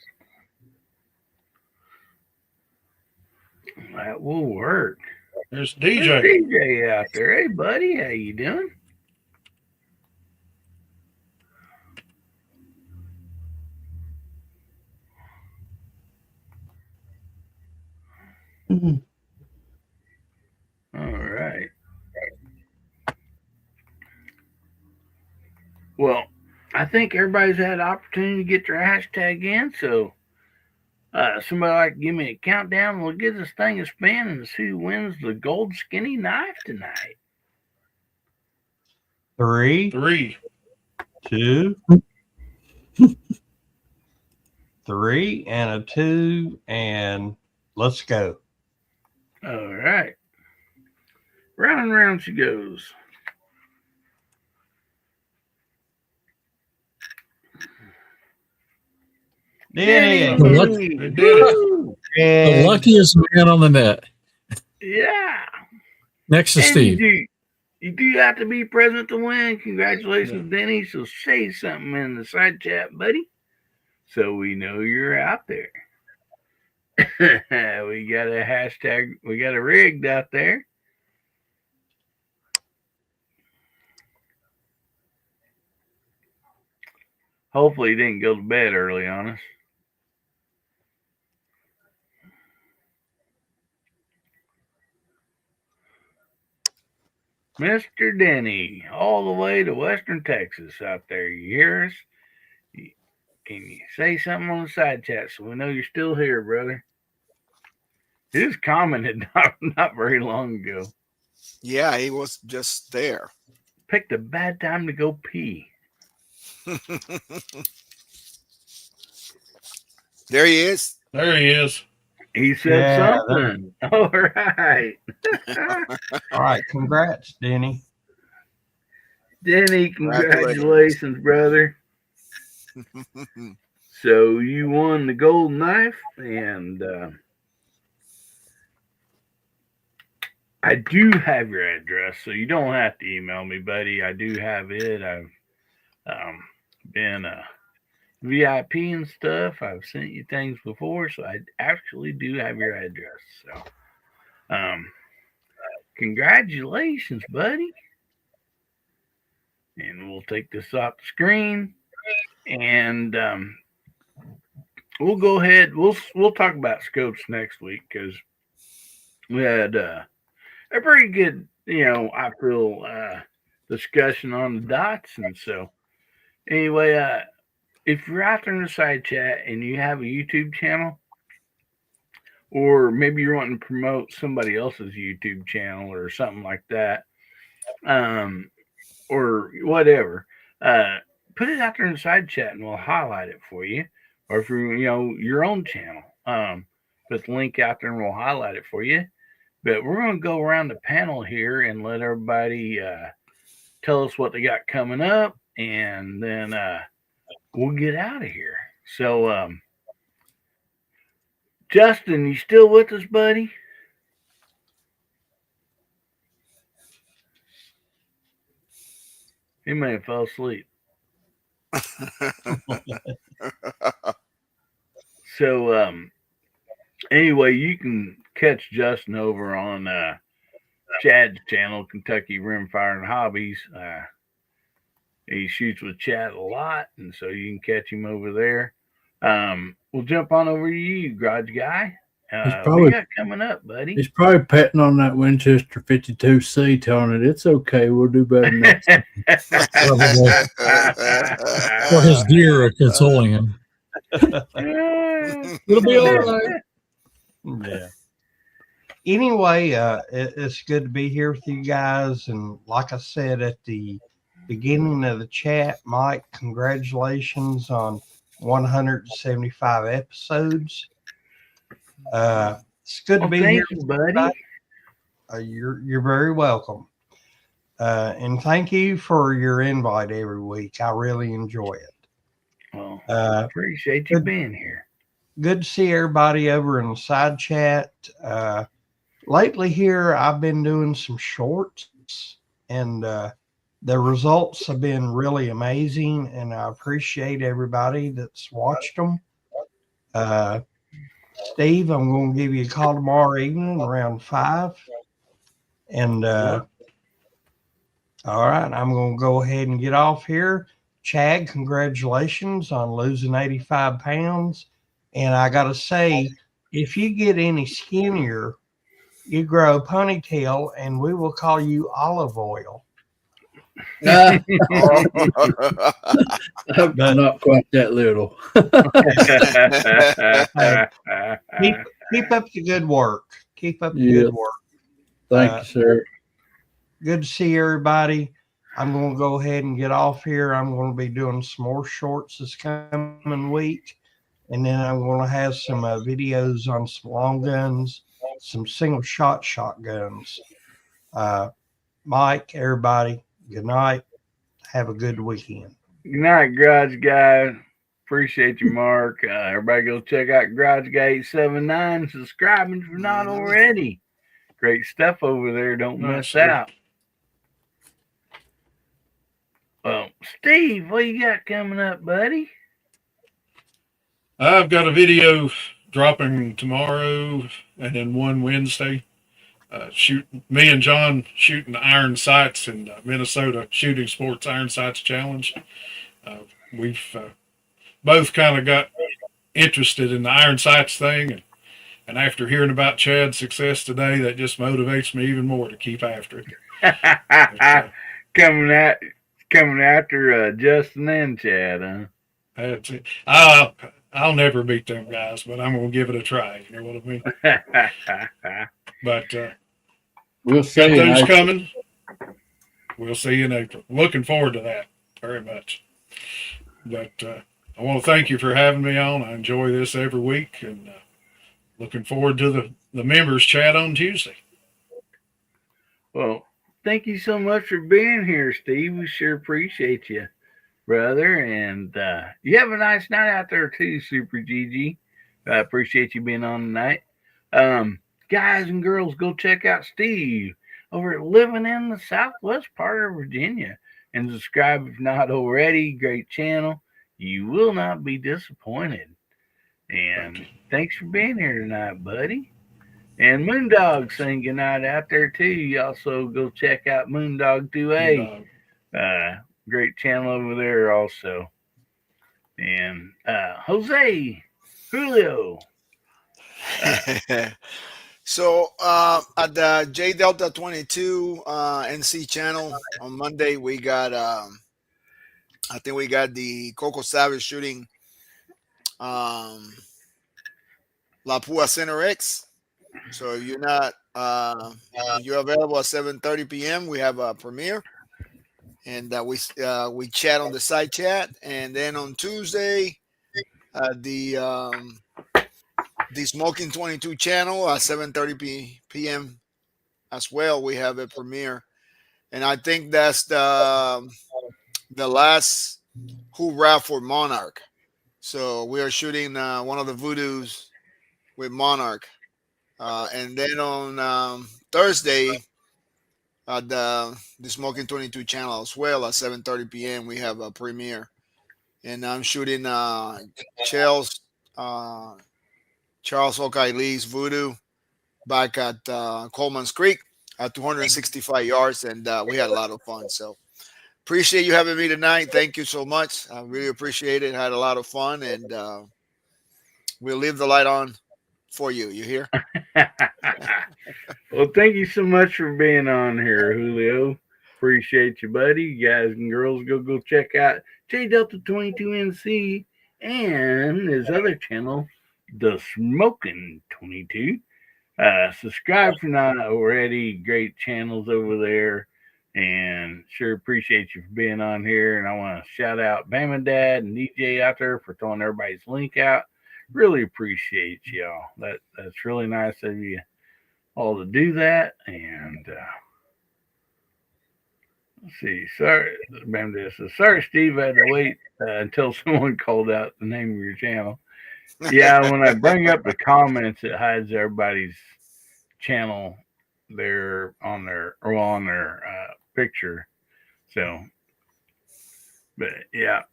B: That will work.
G: There's
B: There's
G: DJ.
B: DJ out there. Hey, buddy, how you doing?
C: Mhm.
B: All right. Well, I think everybody's had opportunity to get their hashtag in, so somebody like to give me a countdown. We'll get this thing a spin and see who wins the gold skinny knife tonight.
I: 3,
G: 3.
I: 2, 3, and a 2, and let's go.
B: All right. Round and round she goes.
I: Denny.
B: Denny.
G: They did it.
B: Woo!
E: The
I: Greg.
E: luckiest man on the net,
B: Yeah.
E: next to
B: And
E: Steve.
B: you do have to be present to win. Congratulations, Denny. So say something in the side chat, buddy, so we know you're out there. We got a hashtag. We got a rigged out there. Hopefully, he didn't go to bed early on us. Mr. Denny, all the way to Western Texas out there. You hear us? Can you say something on the side chat so we know you're still here, brother? He just commented not very long ago.
F: Yeah, he was just there.
B: Picked a bad time to go pee.
F: There he is.
G: There he is.
B: He said
I: Yeah,
B: something. All right.
I: All right. Congrats, Denny.
B: Denny, congratulations, brother. So you won the gold knife, and I do have your address, so you don't have to email me, buddy. I do have it. I've been a VIP and stuff. I've sent you things before, so I actually do have your address. So, congratulations, buddy. And we'll take this off the screen, and we'll go ahead. We'll talk about scopes next week because we had a pretty good, I feel, discussion on the dots. And so anyway, if you're out there in the side chat and you have a YouTube channel, or maybe you're wanting to promote somebody else's YouTube channel or something like that, or whatever, put it out there in the side chat and we'll highlight it for you. Or if you're, your own channel, put the link out there and we'll highlight it for you. But we're going to go around the panel here and let everybody tell us what they got coming up, and then we'll get out of here. So, Justin, you still with us, buddy? He may have fell asleep. So, anyway, you can catch Justin over on Chad's channel, Kentucky Rimfire and Hobbies. He shoots with Chad a lot, and so you can catch him over there. We'll jump on over to you, garage guy. What you got coming up, buddy?
D: He's probably petting on that Winchester 52C, telling it it's okay. We'll do better next time.
E: Or his deer are consoling him. It'll be all right.
I: Yeah. Anyway, it's good to be here with you guys. And like I said at the beginning of the chat, Mike, congratulations on 175 episodes. It's good to be here,
B: you, buddy.
I: You're very welcome. And thank you for your invite every week. I really enjoy it.
B: Well, appreciate you being here.
I: Good to see everybody over in the side chat. Lately here, I've been doing some shorts, and The results have been really amazing, and I appreciate everybody that's watched them. Steve, I'm going to give you a call tomorrow evening around 5. And all right, I'm going to go ahead and get off here. Chad, congratulations on losing 85 pounds. And I got to say, if you get any skinnier, you grow a ponytail and we will call you Olive Oil.
D: I'm not quite that little.
I: Keep up the good work. Keep up the
D: Yeah.
I: good work.
D: Thank you, sir.
I: Good to see everybody. I'm going to go ahead and get off here. I'm going to be doing some more shorts this coming week. And then I'm going to have some videos on some long guns, some single shot shotguns. Mike, everybody, good night. Have a good weekend.
B: Good night, Garage Guy. Appreciate you, Mark. Everybody go check out Garage Guy 879. Subscribing if you're not already. Great stuff over there. Don't miss out. Well, Steve, what you got coming up, buddy?
G: I've got a video dropping tomorrow and then one Wednesday. Me and John shooting the iron sights in Minnesota Shooting Sports Iron Sights Challenge. We've both kind of got interested in the iron sights thing, and after hearing about Chad's success today, that just motivates me even more to keep after it.
B: Coming after Justin and Chad, huh?
G: That's it. I'll never beat them guys, but I'm gonna give it a try. You know what I mean? But
D: We'll
G: got
D: see.
G: those coming. We'll see you in April. Looking forward to that very much. But I want to thank you for having me on. I enjoy this every week, and looking forward to the members chat on Tuesday.
B: Well, thank you so much for being here, Steve. We sure appreciate you, brother. And you have a nice night out there too, Super GG. I appreciate you being on tonight. Guys and girls, go check out Steve over at Living in the Southwest part of Virginia. And subscribe if not already. Great channel. You will not be disappointed. And thanks for being here tonight, buddy. And Moondog saying goodnight out there too. You also go check out Moondog 2A. Great channel over there also. And Jose, Julio.
F: So at the J Delta 22 NC channel on Monday, we got I think we got the Coco Savage shooting La Pua Center X. So if you're not if you're available at 7:30 p.m., we have a premiere, and we chat on the side chat, and then on Tuesday the Smoking 22 channel at 7:30 p.m. as well. We have a premiere, and I think that's the last hoorah for Monarch. So we are shooting one of the Voodoos with Monarch, and then on Thursday at the Smoking 22 channel as well at 7:30 p.m. we have a premiere, and I'm shooting Charles Hawkeye Lee's Voodoo back at Coleman's Creek at 265 yards, and we had a lot of fun. So appreciate you having me tonight. Thank you so much. I really appreciate it. Had a lot of fun, and we'll leave the light on for you. You hear?
B: Well, thank you so much for being on here, Julio. Appreciate you, buddy. You guys and girls, go check out J Delta 22 NC and his other channel, The Smoking 22. Subscribe if you're not already. Great channels over there, and sure appreciate you for being on here. And I want to shout out Bama Dad and DJ out there for throwing everybody's link out. Really appreciate y'all. That's really nice of you all to do that. And let's see. Sorry, Bama Dad says, sorry, Steve, I had to wait until someone called out the name of your channel. Yeah, when I bring up the comments, it hides everybody's channel there on their picture. So, but yeah,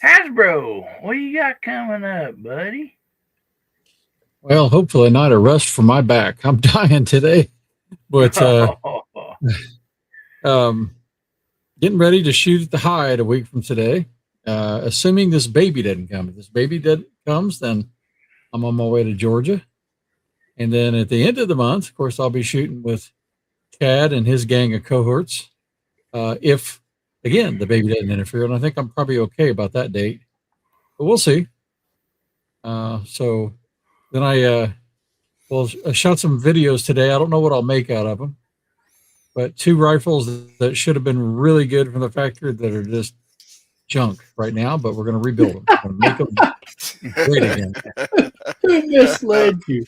B: Hasbro, what you got coming up, buddy?
E: Well, hopefully not a rust for my back. I'm dying today, but getting ready to shoot at the Hide a week from today. Assuming this baby doesn't come. If this baby comes, then I'm on my way to Georgia. And then at the end of the month, of course, I'll be shooting with Chad and his gang of cohorts. If, again, the baby doesn't interfere. And I think I'm probably okay about that date. But we'll see. So then I shot some videos today. I don't know what I'll make out of them. But 2 rifles that should have been really good from the factory that are just junk right now, but we're going to rebuild them. We're going to make them great again.
D: Who misled you?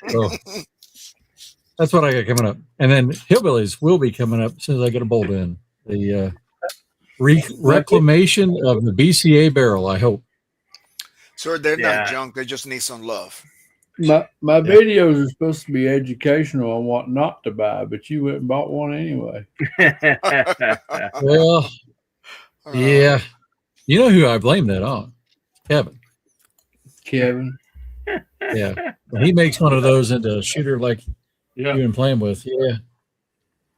E: So that's what I got coming up. And then Hillbillies will be coming up as soon as I get a bolt in. The reclamation of the BCA barrel, I hope.
F: So they're not junk. They just need some love.
D: My videos are supposed to be educational on what not to buy, but you went and bought one anyway.
E: Well, yeah. You know who I blame that on? Kevin. Yeah. He makes one of those into a shooter like you've been playing with. Yeah.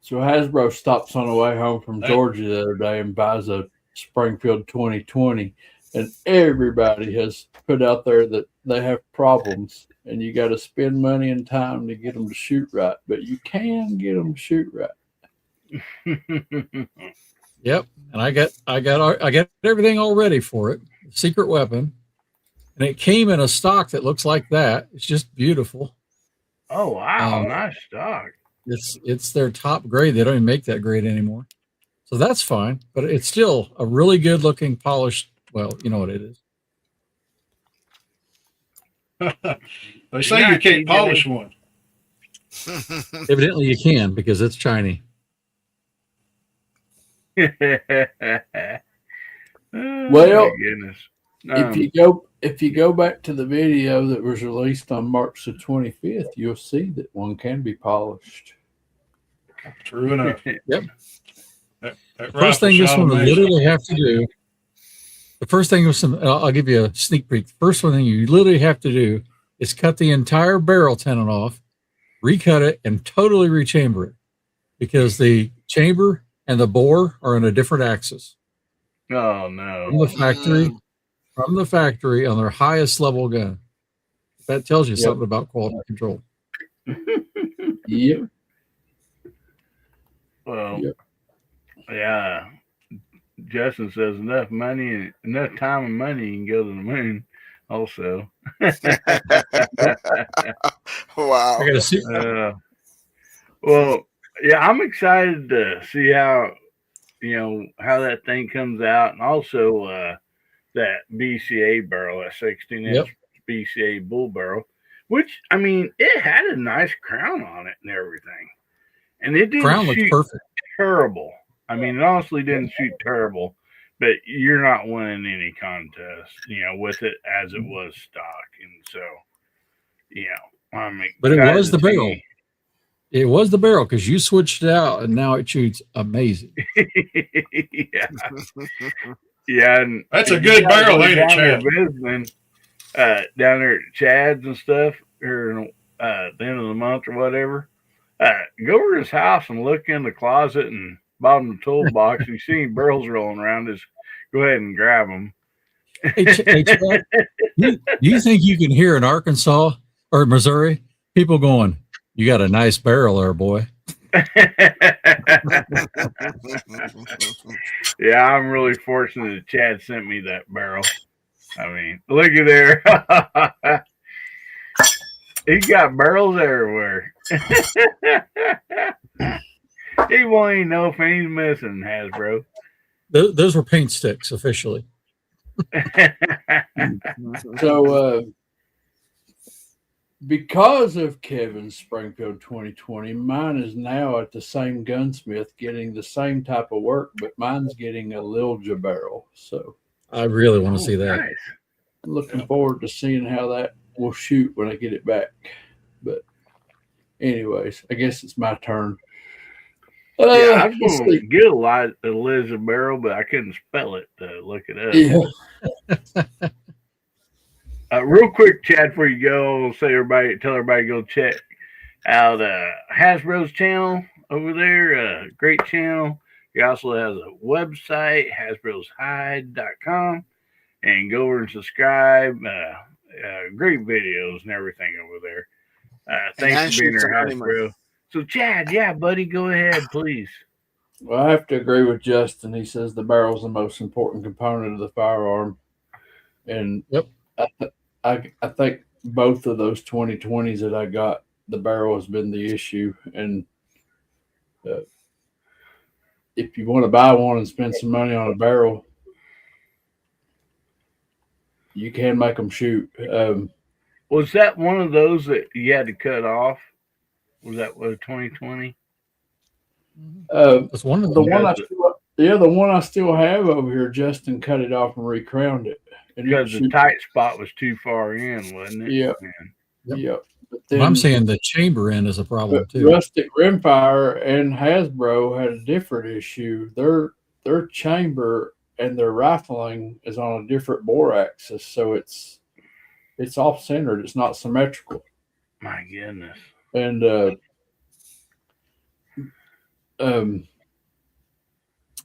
D: So Hasbro stops on the way home from Georgia the other day and buys a Springfield 2020, and everybody has put out there that they have problems. And you got to spend money and time to get them to shoot right, but you can get them to shoot right.
E: Yep, and I got everything all ready for it. Secret weapon, and it came in a stock that looks like that. It's just beautiful.
B: Oh wow, nice stock.
E: It's their top grade. They don't even make that grade anymore, so that's fine. But it's still a really good looking polished. Well, you know what it is.
G: They say you can't polish one.
E: Evidently, you can because it's shiny.
D: Well,
B: my goodness.
D: If you go back to the video that was released on March the 25th, you'll see that one can be polished.
G: True enough.
E: Yep.
G: That
E: First thing this one will literally have to do. The first thing was I'll give you a sneak peek. The first one thing you literally have to do is cut the entire barrel tenon off, recut it, and totally rechamber it because the chamber and the bore are on a different axis.
B: Oh no!
E: From the factory on their highest level gun. That tells you something about quality control.
D: Yep.
B: Well, yeah. Justin says enough time and money, you can go to the moon. Also,
F: Wow.
E: I gotta see.
B: Well, yeah, I'm excited to see how that thing comes out, and also that BCA barrel, that 16-inch BCA bull barrel, which I mean, it had a nice crown on it and everything, and it didn't shoot perfect. Terrible. I mean, it honestly didn't shoot terrible, but you're not winning any contest, with it as it was stock. And so, I'm excited.
E: But it was the barrel. It was the barrel because you switched it out and now it shoots amazing.
B: Yeah. And
G: that's a good barrel, ain't it, Chad?
B: Down there at Chad's and stuff, or at the end of the month or whatever. Go over to his house and look in the closet and bottom of the toolbox. If you see any barrels rolling around, just go ahead and grab them.
E: Hey, Chad, do you think you can hear in Arkansas or Missouri people going, "You got a nice barrel there, boy"?
B: Yeah, I'm really fortunate that Chad sent me that barrel. I mean, look at there. He's got barrels everywhere. He won't even know if he's missing, Hasbro.
E: Those were paint sticks officially.
D: So, because of Kevin's Springfield 2020, mine is now at the same gunsmith getting the same type of work, but mine's getting a Lilja barrel. So
E: I really want to see that.
B: Nice.
D: I'm looking forward to seeing how that will shoot when I get it back. But anyways, I guess it's my turn.
B: Yeah, I was
D: let's
B: going to
D: see.
B: get a Eliza barrel, but I couldn't spell it to look it up.
D: Yeah.
B: Real quick, Chad, before you go, I'll tell everybody to go check out Hasbro's channel over there. Great channel. He also has a website, hasbroshide.com, and go over and subscribe. Great videos and everything over there. Thanks for being there, Hasbro. So, Chad, yeah, buddy, go ahead, please.
D: Well, I have to agree with Justin. He says the barrel is the most important component of the firearm, and
E: Yep.
D: I think both of those 2020s that I got, the barrel has been the issue. And if you want to buy one and spend some money on a barrel, you can make them shoot.
B: Was that one of those that you had to cut off? Was that what 2020?
E: That's one of
D: The
E: them.
D: one I still have over here, Justin cut it off and recrowned it. And
B: Because the tight spot was too far in, wasn't it?
D: Yeah.
E: Yep.
D: Yeah.
E: But I'm saying the chamber end is a problem too.
D: Rustic Rimfire and Hasbro had a different issue. Their chamber and their rifling is on a different bore axis, so it's off centered. It's not symmetrical.
B: My goodness.
D: And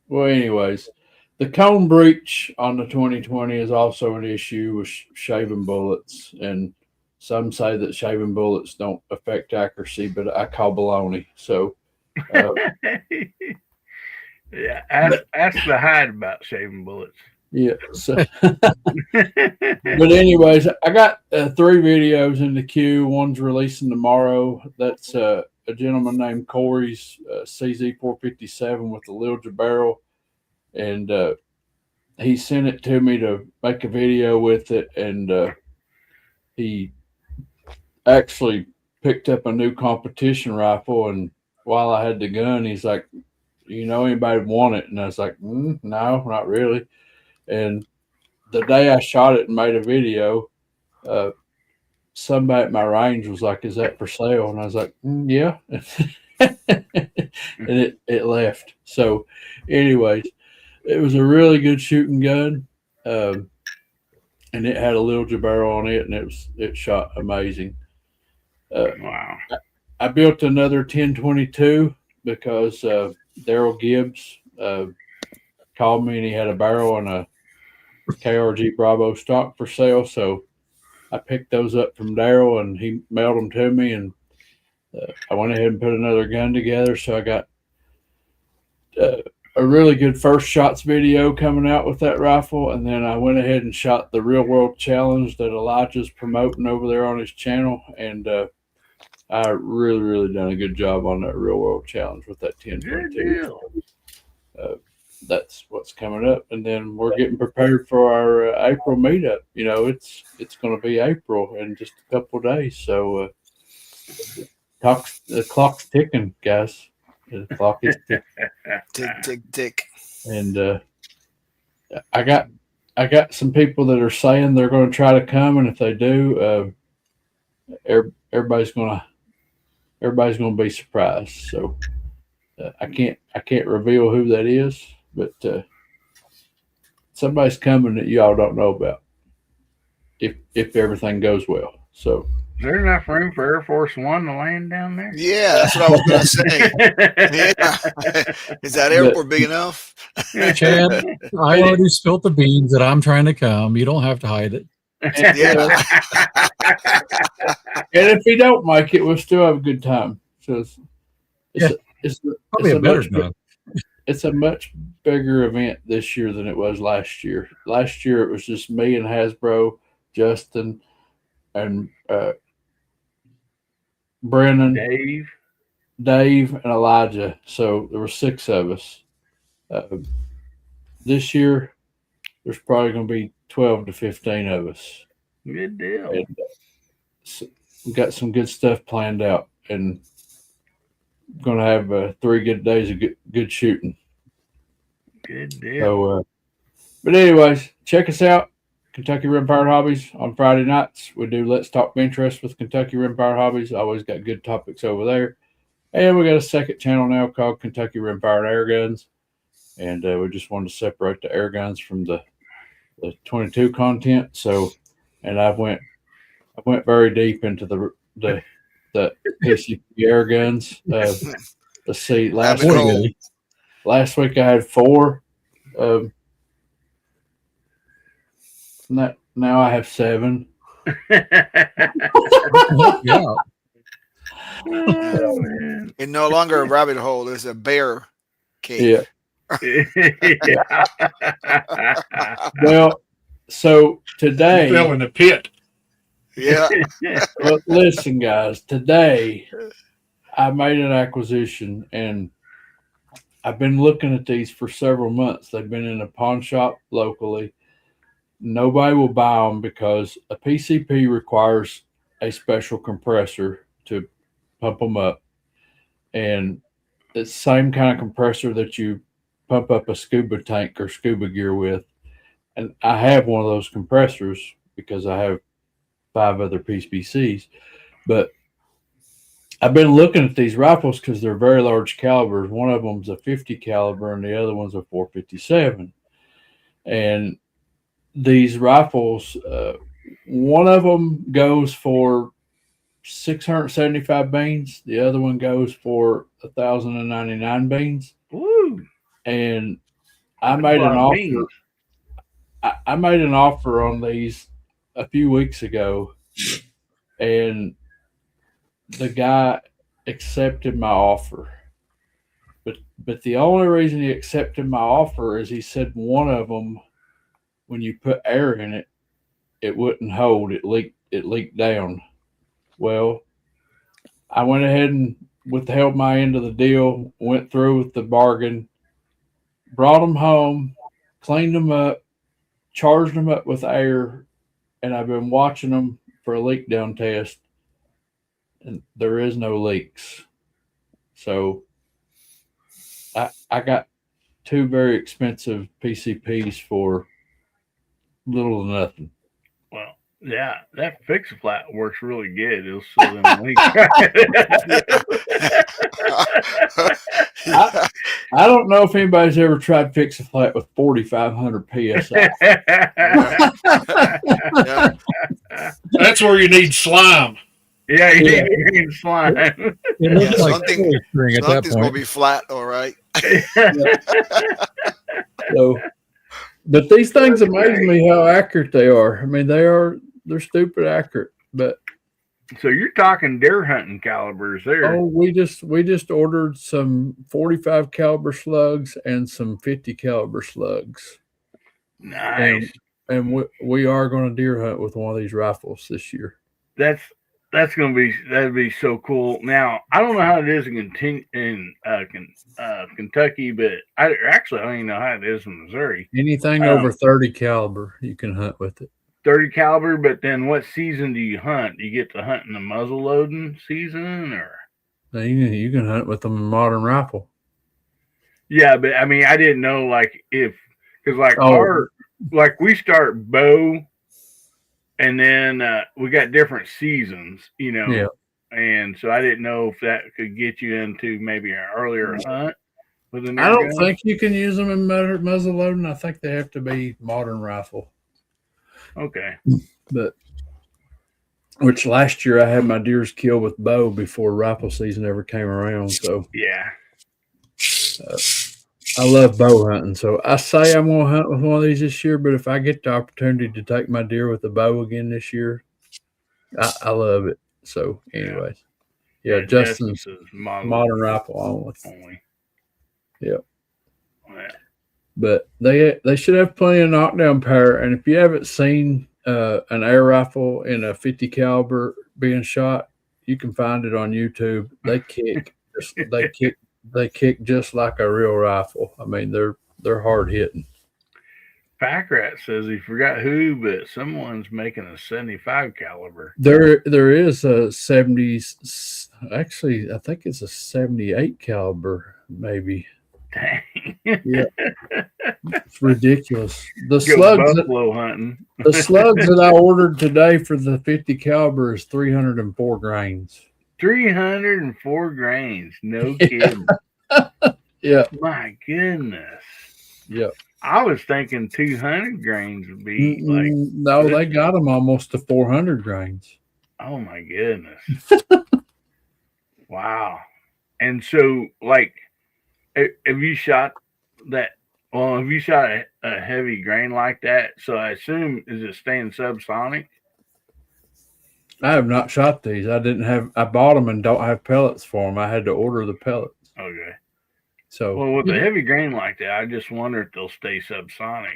D: well, anyways, the cone breach on the 2020 is also an issue with shaving bullets, and some say that shaving bullets don't affect accuracy, but I call baloney. So,
B: yeah, ask the Hide about shaving bullets.
D: yeah. So, but anyways, I got 3 videos in the queue. One's releasing tomorrow. That's a gentleman named Corey's CZ457 with the Lilja barrel. And he sent it to me to make a video with it. And he actually picked up a new competition rifle. And while I had the gun, he's like, you know, anybody want it? And I was like, no, not really. And the day I shot it and made a video, somebody at my range was like, is that for sale? And I was like, yeah. And it left. So anyways, it was a really good shooting gun. And it had a Lilja barrel on it, and it shot amazing.
B: Wow.
D: I built another 1022 because Daryl Gibbs called me and he had a barrel and a KRG Bravo stock for sale. So I picked those up from Daryl and he mailed them to me, and I went ahead and put another gun together. So I got a really good first shots video coming out with that rifle. And then I went ahead and shot the Real World Challenge that Elijah's promoting over there on his channel. And I really done a good job on that Real World Challenge with that 1022. That's what's coming up. And then we're getting prepared for our April meetup. You know, it's going to be April in just a couple of days. So the clock's ticking, guys. The clock is ticking.
F: Tick.
D: And I got some people that are saying they're going to try to come, and if they do, everybody's going to be surprised. So I can't reveal who that is, but somebody's coming that y'all don't know about if everything goes well. So.
B: Is there enough room for Air Force One to land down there?
F: Yeah, that's what I was going to say. Yeah. Is that airport big enough?
E: Chad, I already spilt the beans that I'm trying to come. You don't have to hide it.
F: Yeah.
D: And if you don't make it, we'll still have a good time. So it's
E: Probably a better time.
D: It's a much bigger event this year than it was last year. Last year it was just me and Hasbro, Justin, and Brennan, Dave, and Elijah. So there were 6 of us. This year, there's probably going to be 12 to 15 of us.
B: Good deal.
D: And, we've got some good stuff planned out, and going to have 3 good days of good shooting.
B: Good deal.
D: So, but anyways, check us out. Kentucky Rimfire Hobbies on Friday nights. We do Let's Talk Pinterest with Kentucky Rimfire Hobbies. Always got good topics over there. And we got a second channel now called Kentucky Rimfire Air Guns. And we just wanted to separate the air guns from the 22 content. So, and I went very deep into the PCP air guns. Let's see, last week I had 4. Now I have 7.
E: Yeah.
B: Oh, man.
F: It's no longer a rabbit hole. It's a bear cave.
D: Yeah. Well, so today,
G: You fell in the pit.
F: Yeah.
D: well, listen, guys, today I made an acquisition and I've been looking at these for several months. They've been in a pawn shop locally. Nobody will buy them because a PCP requires a special compressor to pump them up. And it's the same kind of compressor that you pump up a scuba tank or scuba gear with. And I have one of those compressors because I have 5 other PCPs. But I've been looking at these rifles because they're very large calibers. One of them's a 50 caliber and the other one's a 457. And these rifles, one of them goes for 675 beans. The other one goes for 1,099 beans.
B: Woo.
D: And I made an offer. I made an offer on these a few weeks ago, and the guy accepted my offer. But the only reason he accepted my offer is he said one of them, when you put air in it, it wouldn't hold. It leaked down. Well, I went ahead and withheld my end of the deal, went through with the bargain, brought them home, cleaned them up, charged them up with air, and I've been watching them for a leak down test, and there is no leaks. So I got 2 very expensive PCPs for little to nothing.
B: Well, yeah, that fix flat works really good. It'll seal them leaks.
D: I don't know if anybody's ever tried fix a flat with 4,500 PSI.
F: Yeah.
G: That's where you need slime.
B: Yeah, you need green slime.
E: It looks
F: Yeah,
E: like
F: something-
E: silly string at that
F: Something's gonna
E: point.
F: be flat, all right.
D: So, but these things amaze me how accurate they are. I mean, they're stupid accurate. But
B: So you're talking deer hunting calibers there.
D: we just ordered some 45 caliber slugs and some 50 caliber slugs,
B: Nice.
D: and we are going to deer hunt with one of these rifles this year.
B: That'd be so cool. Now I don't know how it is in Kentucky, but I don't even know how it is in Missouri.
D: Anything over 30 caliber, you can hunt with it.
B: 30 caliber, but then what season do you hunt? Do you get to hunt in the muzzle loading season, or?
D: Now, you can hunt with them in modern rifle.
B: Yeah, but I mean, I didn't know because we start bow, and then we got different seasons,
D: Yeah.
B: And so I didn't know if that could get you into maybe an earlier hunt with an.
D: I don't think you can use them in muzzle loading. I think they have to be modern rifle.
B: Okay.
D: But which last year I had my deers killed with bow before rifle season ever came around. So
B: Yeah.
D: I love bow hunting. So I say I'm going to hunt with one of these this year. But if I get the opportunity to take my deer with the bow again this year, I love it. So, anyways, yeah, Justin's modern rifle only. Yep.
B: Yeah.
D: But they should have plenty of knockdown power. And if you haven't seen an air rifle in a 50 caliber being shot, you can find it on YouTube. They kick, they kick just like a real rifle. I mean, they're hard hitting.
B: Packrat says he forgot who, but someone's making a 75 caliber.
D: There is a 70s. Actually, I think it's a 78 caliber, maybe.
B: Dang.
D: Yeah, it's ridiculous. The
B: Go
D: slugs,
B: buffalo hunting.
D: the slugs that I ordered today for the 50 caliber is 304 grains.
B: 304 grains. No kidding.
D: Yeah.
B: My goodness.
D: Yeah.
B: I was thinking 200 grains would be like,
D: No, they got them almost to 400 grains.
B: oh my goodness. Wow. And so, like, have you shot that? Well, have you shot a heavy grain like that? So I assume, is it staying subsonic?
D: I have not shot these. I bought them and don't have pellets for them. I had to order the pellets.
B: Okay.
D: So,
B: Well, with a heavy grain like that, I just wonder if they'll stay subsonic.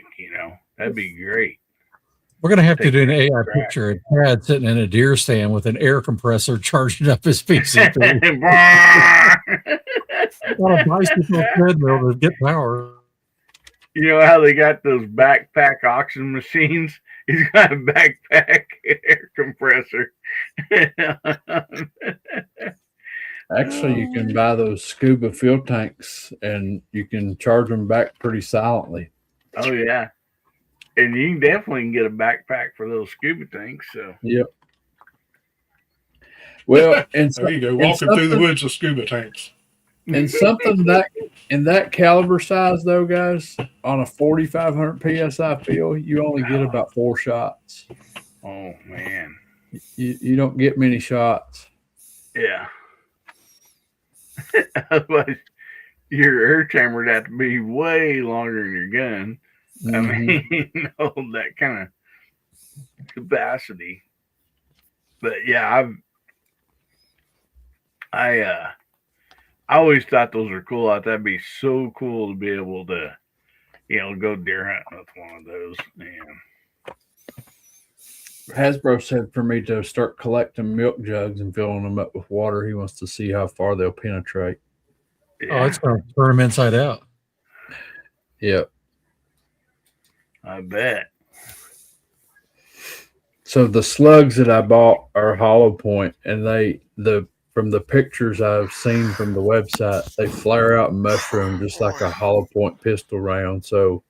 B: That'd be great.
E: We're going to have to
B: Take
E: do an
B: it
E: AI
B: back.
E: picture of Chad sitting in a deer stand with an air compressor charging up his PCP on a bicycle treadmill to get power.
B: You know how they got those backpack oxygen machines? He's got a backpack air compressor.
D: actually, you can buy those scuba fuel tanks and you can charge them back pretty silently.
B: Oh, yeah. And you can definitely get a backpack for those scuba tanks. So,
D: Yep. Well, and
G: There you go, walking through the woods with scuba tanks.
D: And something that in that caliber size, though, guys, on a 4,500 psi field, you only get about 4 shots.
B: oh, man.
D: You don't get many shots.
B: Yeah. Otherwise, your air chamber would have to be way longer than your gun. I mean, that kind of capacity. But yeah, I always thought those were cool. I thought that'd be so cool to be able to, go deer hunting with one of those. Man.
D: Hasbro said for me to start collecting milk jugs and filling them up with water. He wants to see how far they'll penetrate.
E: Oh, it's going to turn them inside out.
D: Yep.
B: I bet.
D: So the slugs that I bought are hollow point, and from the pictures I've seen from the website, they flare out and mushroom just like a hollow point pistol round. So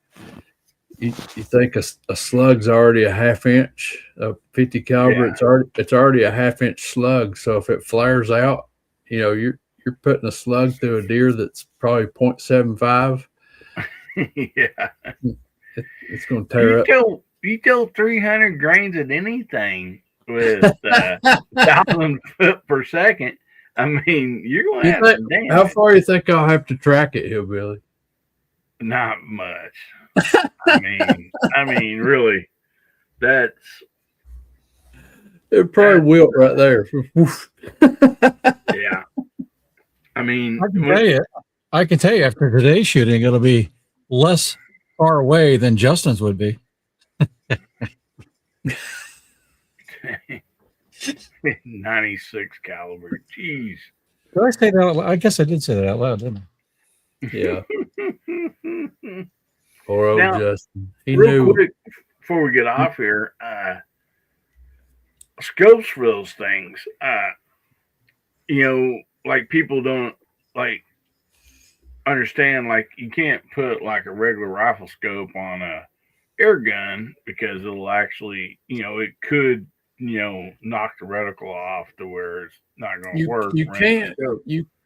D: you think a slug's already a half inch, a 50 caliber,
B: Yeah.
D: it's already a half inch slug. So if it flares out, you're putting a slug through a deer that's probably 0.75.
B: Yeah.
D: It's going to tear up.
B: You tell 300 grains at anything with 1,000 foot per second. I mean, you're going to have some damage.
D: How far do you think I'll have to track it, Hillbilly?
B: Not much. I mean, really, that's
D: it. Probably wilt right there.
B: yeah. I mean,
E: I can tell you after today's shooting, it'll be less far away than Justin's would be.
B: 96 caliber. Jeez.
E: Did I say that out loud? I guess I did say that out loud, didn't I?
D: Yeah. Poor old
B: Now,
D: Justin. He
B: real
D: knew.
B: quick before we get off here, scopes for those things. Like people don't understand. Like you can't put like a regular rifle scope on a air gun because it'll actually, it could, knock the reticle off to where it's not going to work.
D: You can't.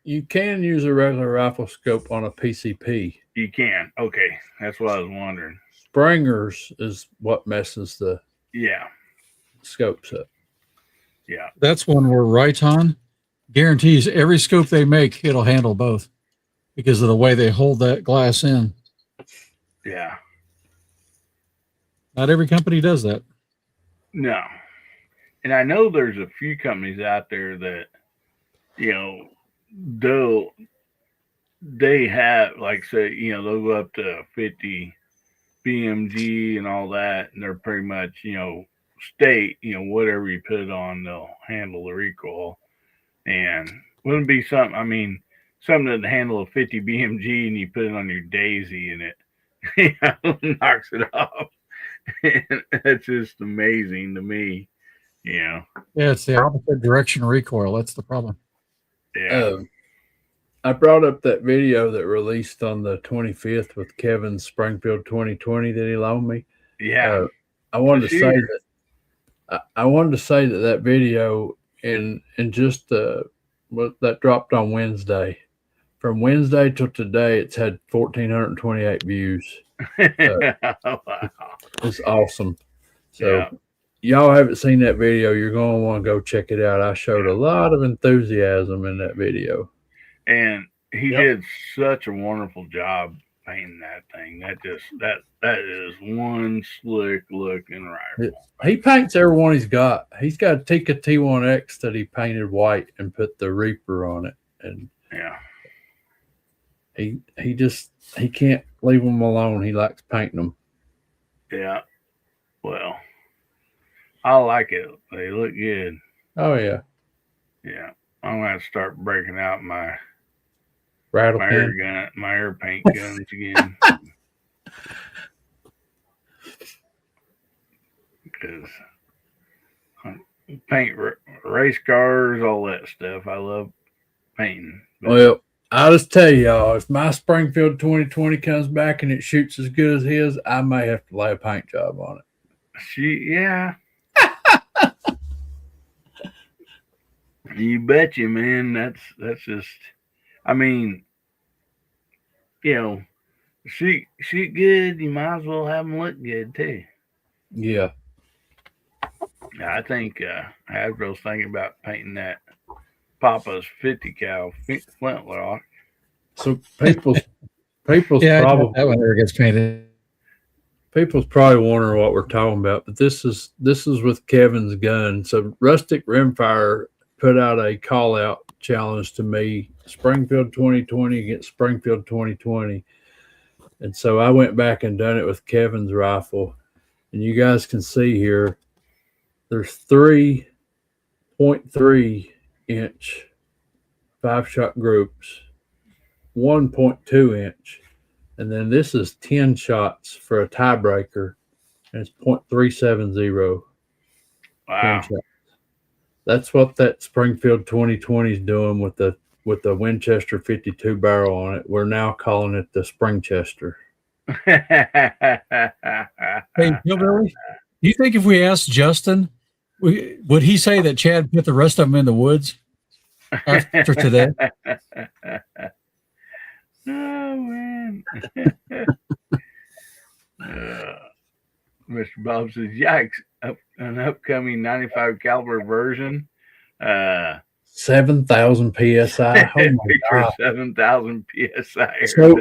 D: You can use a regular rifle scope on a PCP.
B: You can. Okay, that's what I was wondering.
D: Springers is what messes the scopes up.
B: Yeah,
E: that's one where Riton guarantees every scope they make, it'll handle both because of the way they hold that glass in.
B: Yeah.
E: Not every company does that.
B: No. And I know there's a few companies out there that, they have, like, say, they'll go up to 50 BMG and all that, and they're pretty much, state, whatever you put it on, they'll handle the recoil. And wouldn't be something to handle a 50 BMG and you put it on your Daisy and it knocks it off. That's just amazing to me. Yeah,
E: it's the opposite direction recoil. That's the problem.
B: Yeah.
D: I brought up that video that released on the 25th with Kevin's Springfield 2020 that he loaned me.
B: Yeah.
D: I wanted to say that that video in just that dropped on Wednesday. From Wednesday till today, it's had 1,428 views.
B: Wow.
D: It's awesome. So
B: Yeah.
D: y'all haven't seen that video, you're going to want to go check it out. I showed a lot of enthusiasm in that video.
B: And he
G: Yep.
B: did such a wonderful job painting that thing. That is one slick looking rifle.
D: He paints every one he's got. He's got a Tikka T1X that he painted white and put the Reaper on it. And
B: Yeah.
D: he can't leave them alone. He likes painting them.
B: Yeah. Well, I like it. They look good.
D: Oh yeah.
B: Yeah. I'm gonna have to start breaking out my
D: Rattle
B: air
D: pen.
B: my air paint guns again. Because paint race cars, all that stuff. I love painting. But
D: Well, I'll just tell y'all, if my Springfield 2020 comes back and it shoots as good as his, I may have to lay a paint job on it.
B: yeah. You betcha, man. That's just, I mean, you know, shoot good. You might as well have them look good too.
D: Yeah.
B: I think Hasbro's thinking about painting that Papa's 50 cal flintlock.
D: So people's
E: Yeah, I doubt
D: probably
E: that one ever gets painted.
D: people's probably wondering what we're talking about, but this is with Kevin's gun. So Rustic Rimfire put out a call out challenge to me, Springfield 2020 against Springfield 2020. And so I went back and done it with Kevin's rifle. And you guys can see here, there's 3.3 inch 5-shot groups, 1.2 inch, and then this is 10 shots for a tiebreaker, and it's 0.370.
B: Wow.
D: That's what that Springfield 2020 is doing with the Winchester 52 barrel on it. We're now calling it the Springchester.
E: Hey, Hillbilly, do you think if we asked Justin, would he say that Chad put the rest of them in the woods after today?
B: Oh man. Mr. Bob says, "Yikes! An upcoming 95 caliber version.
D: 7,000 psi. Oh my God.
B: 7,000 psi.
D: So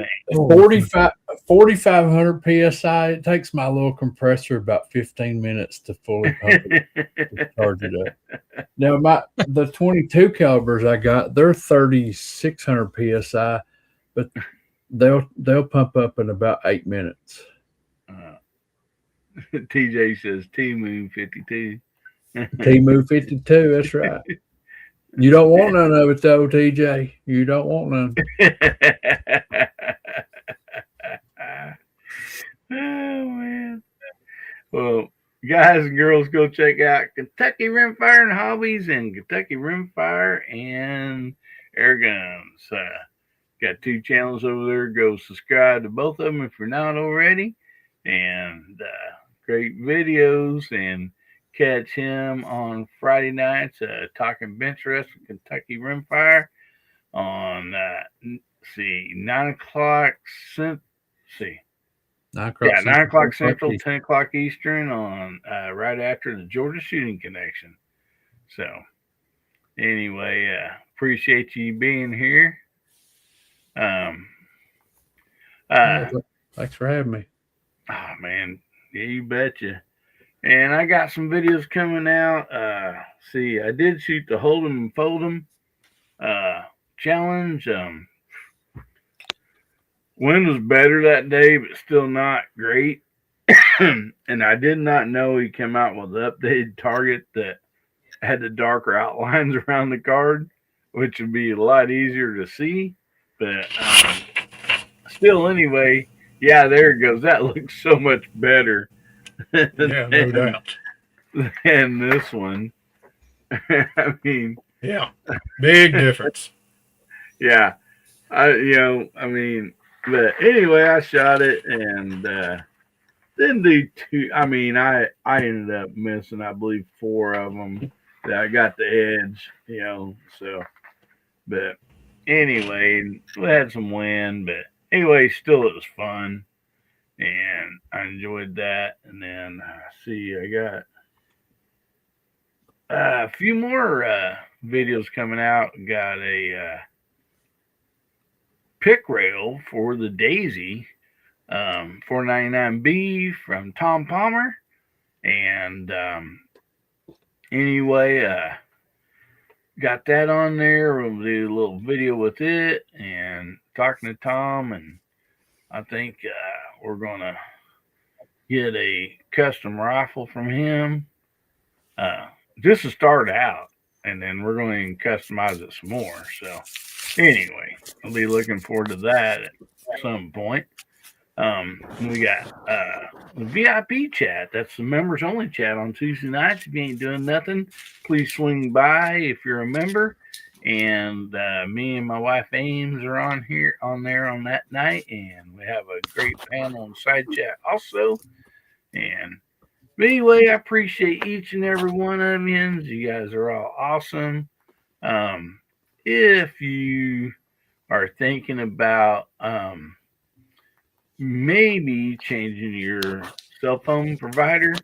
D: 4,500 psi. It takes my little compressor about 15 minutes to fully pump it, to charge it up. Now the 22 calibers I got, they're 3,600 psi, but they'll pump up in about 8 minutes.
B: TJ says T-Moon 52.
D: T-Move 52. That's right. You don't want none of it though, TJ. You don't want none.
B: Oh man. Well, guys and girls, go check out Kentucky Rimfire and Hobbies and Kentucky Rimfire and Air Guns. Got 2 channels over there. Go subscribe to both of them if you're not already. And great videos. And catch him on Friday nights talking bench rest with Kentucky Rimfire on 9 o'clock. 9 o'clock Central, 10 o'clock Eastern on right after the Georgia Shooting Connection. So anyway, appreciate you being here.
D: Thanks for having me.
B: Oh man, yeah, you betcha. And I got some videos coming out. I did shoot the hold 'em and fold 'em challenge. Wind was better that day, but still not great. And I did not know he came out with an updated target that had the darker outlines around the card, which would be a lot easier to see. But still, anyway, yeah, there it goes. That looks so much better.
G: Yeah, no doubt.
B: And this one, I mean,
G: Yeah, big difference.
B: yeah, but anyway, I shot it and didn't do too. I mean, I ended up missing, I believe, 4 of them. That I got the edge, so But anyway, we had some wind, but anyway, still it was fun, and I enjoyed that. And then see, I got a few more videos coming out. Got a pick rail for the Daisy, 499B from Tom Palmer, and anyway, got that on there. We'll do a little video with it and talking to Tom, and I think we're gonna get a custom rifle from him. Just to start out, and then we're going to customize it some more. So anyway, I'll be looking forward to that at some point. We got the VIP chat. That's the members only chat on Tuesday nights. If you ain't doing nothing, please swing by if you're a member. And me and my wife Ames are on there on that night, and we have a great panel and side chat also. And but anyway, I appreciate each and every one of you. You guys are all awesome. If you are thinking about maybe changing your cell phone provider,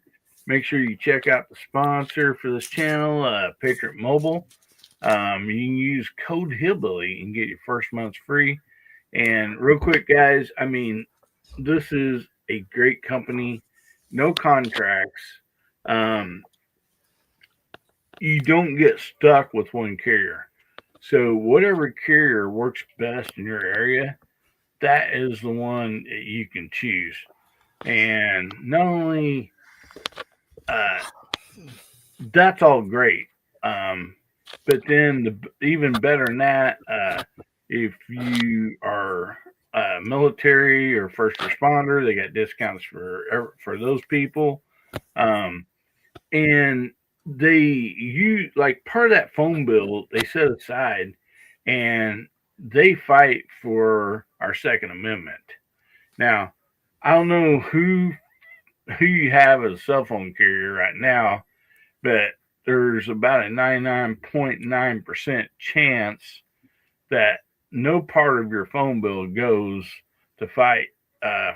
B: make sure you check out the sponsor for this channel, Patriot Mobile. You can use code Hillbilly and get your first month free. And real quick, guys, I mean, this is a great company. No contracts. You don't get stuck with one carrier. So whatever carrier works best in your area, that is the one that you can choose. And not only that's all great, but then even better than that, if you are military or first responder, they got discounts for those people, and they use like part of that phone bill they set aside, and they fight for our Second Amendment. Now, I don't know who you have as a cell phone carrier right now, but there's about a 99.9% chance that no part of your phone bill goes to fight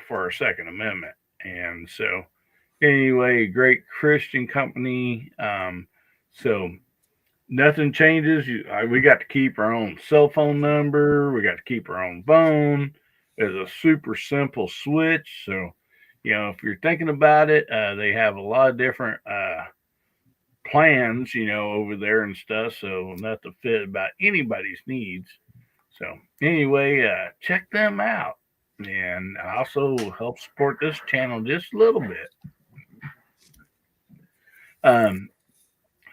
B: for our Second Amendment. And so anyway, great Christian company. So nothing changes. We got to keep our own cell phone number. We got to keep our own phone. It's a super simple switch. So, if you're thinking about it, they have a lot of different plans, over there and stuff. So not to fit about anybody's needs. So anyway, check them out, and also help support this channel just a little bit.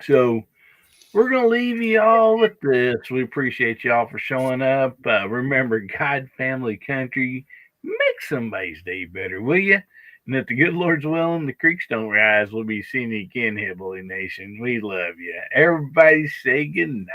B: So we're going to leave you all with this. We appreciate y'all for showing up. Remember, God, family, country, make somebody's day better, will you? And if the good Lord's willing, the creeks don't rise, we'll be seeing you again, Hillbilly Nation. We love you. Everybody say good night.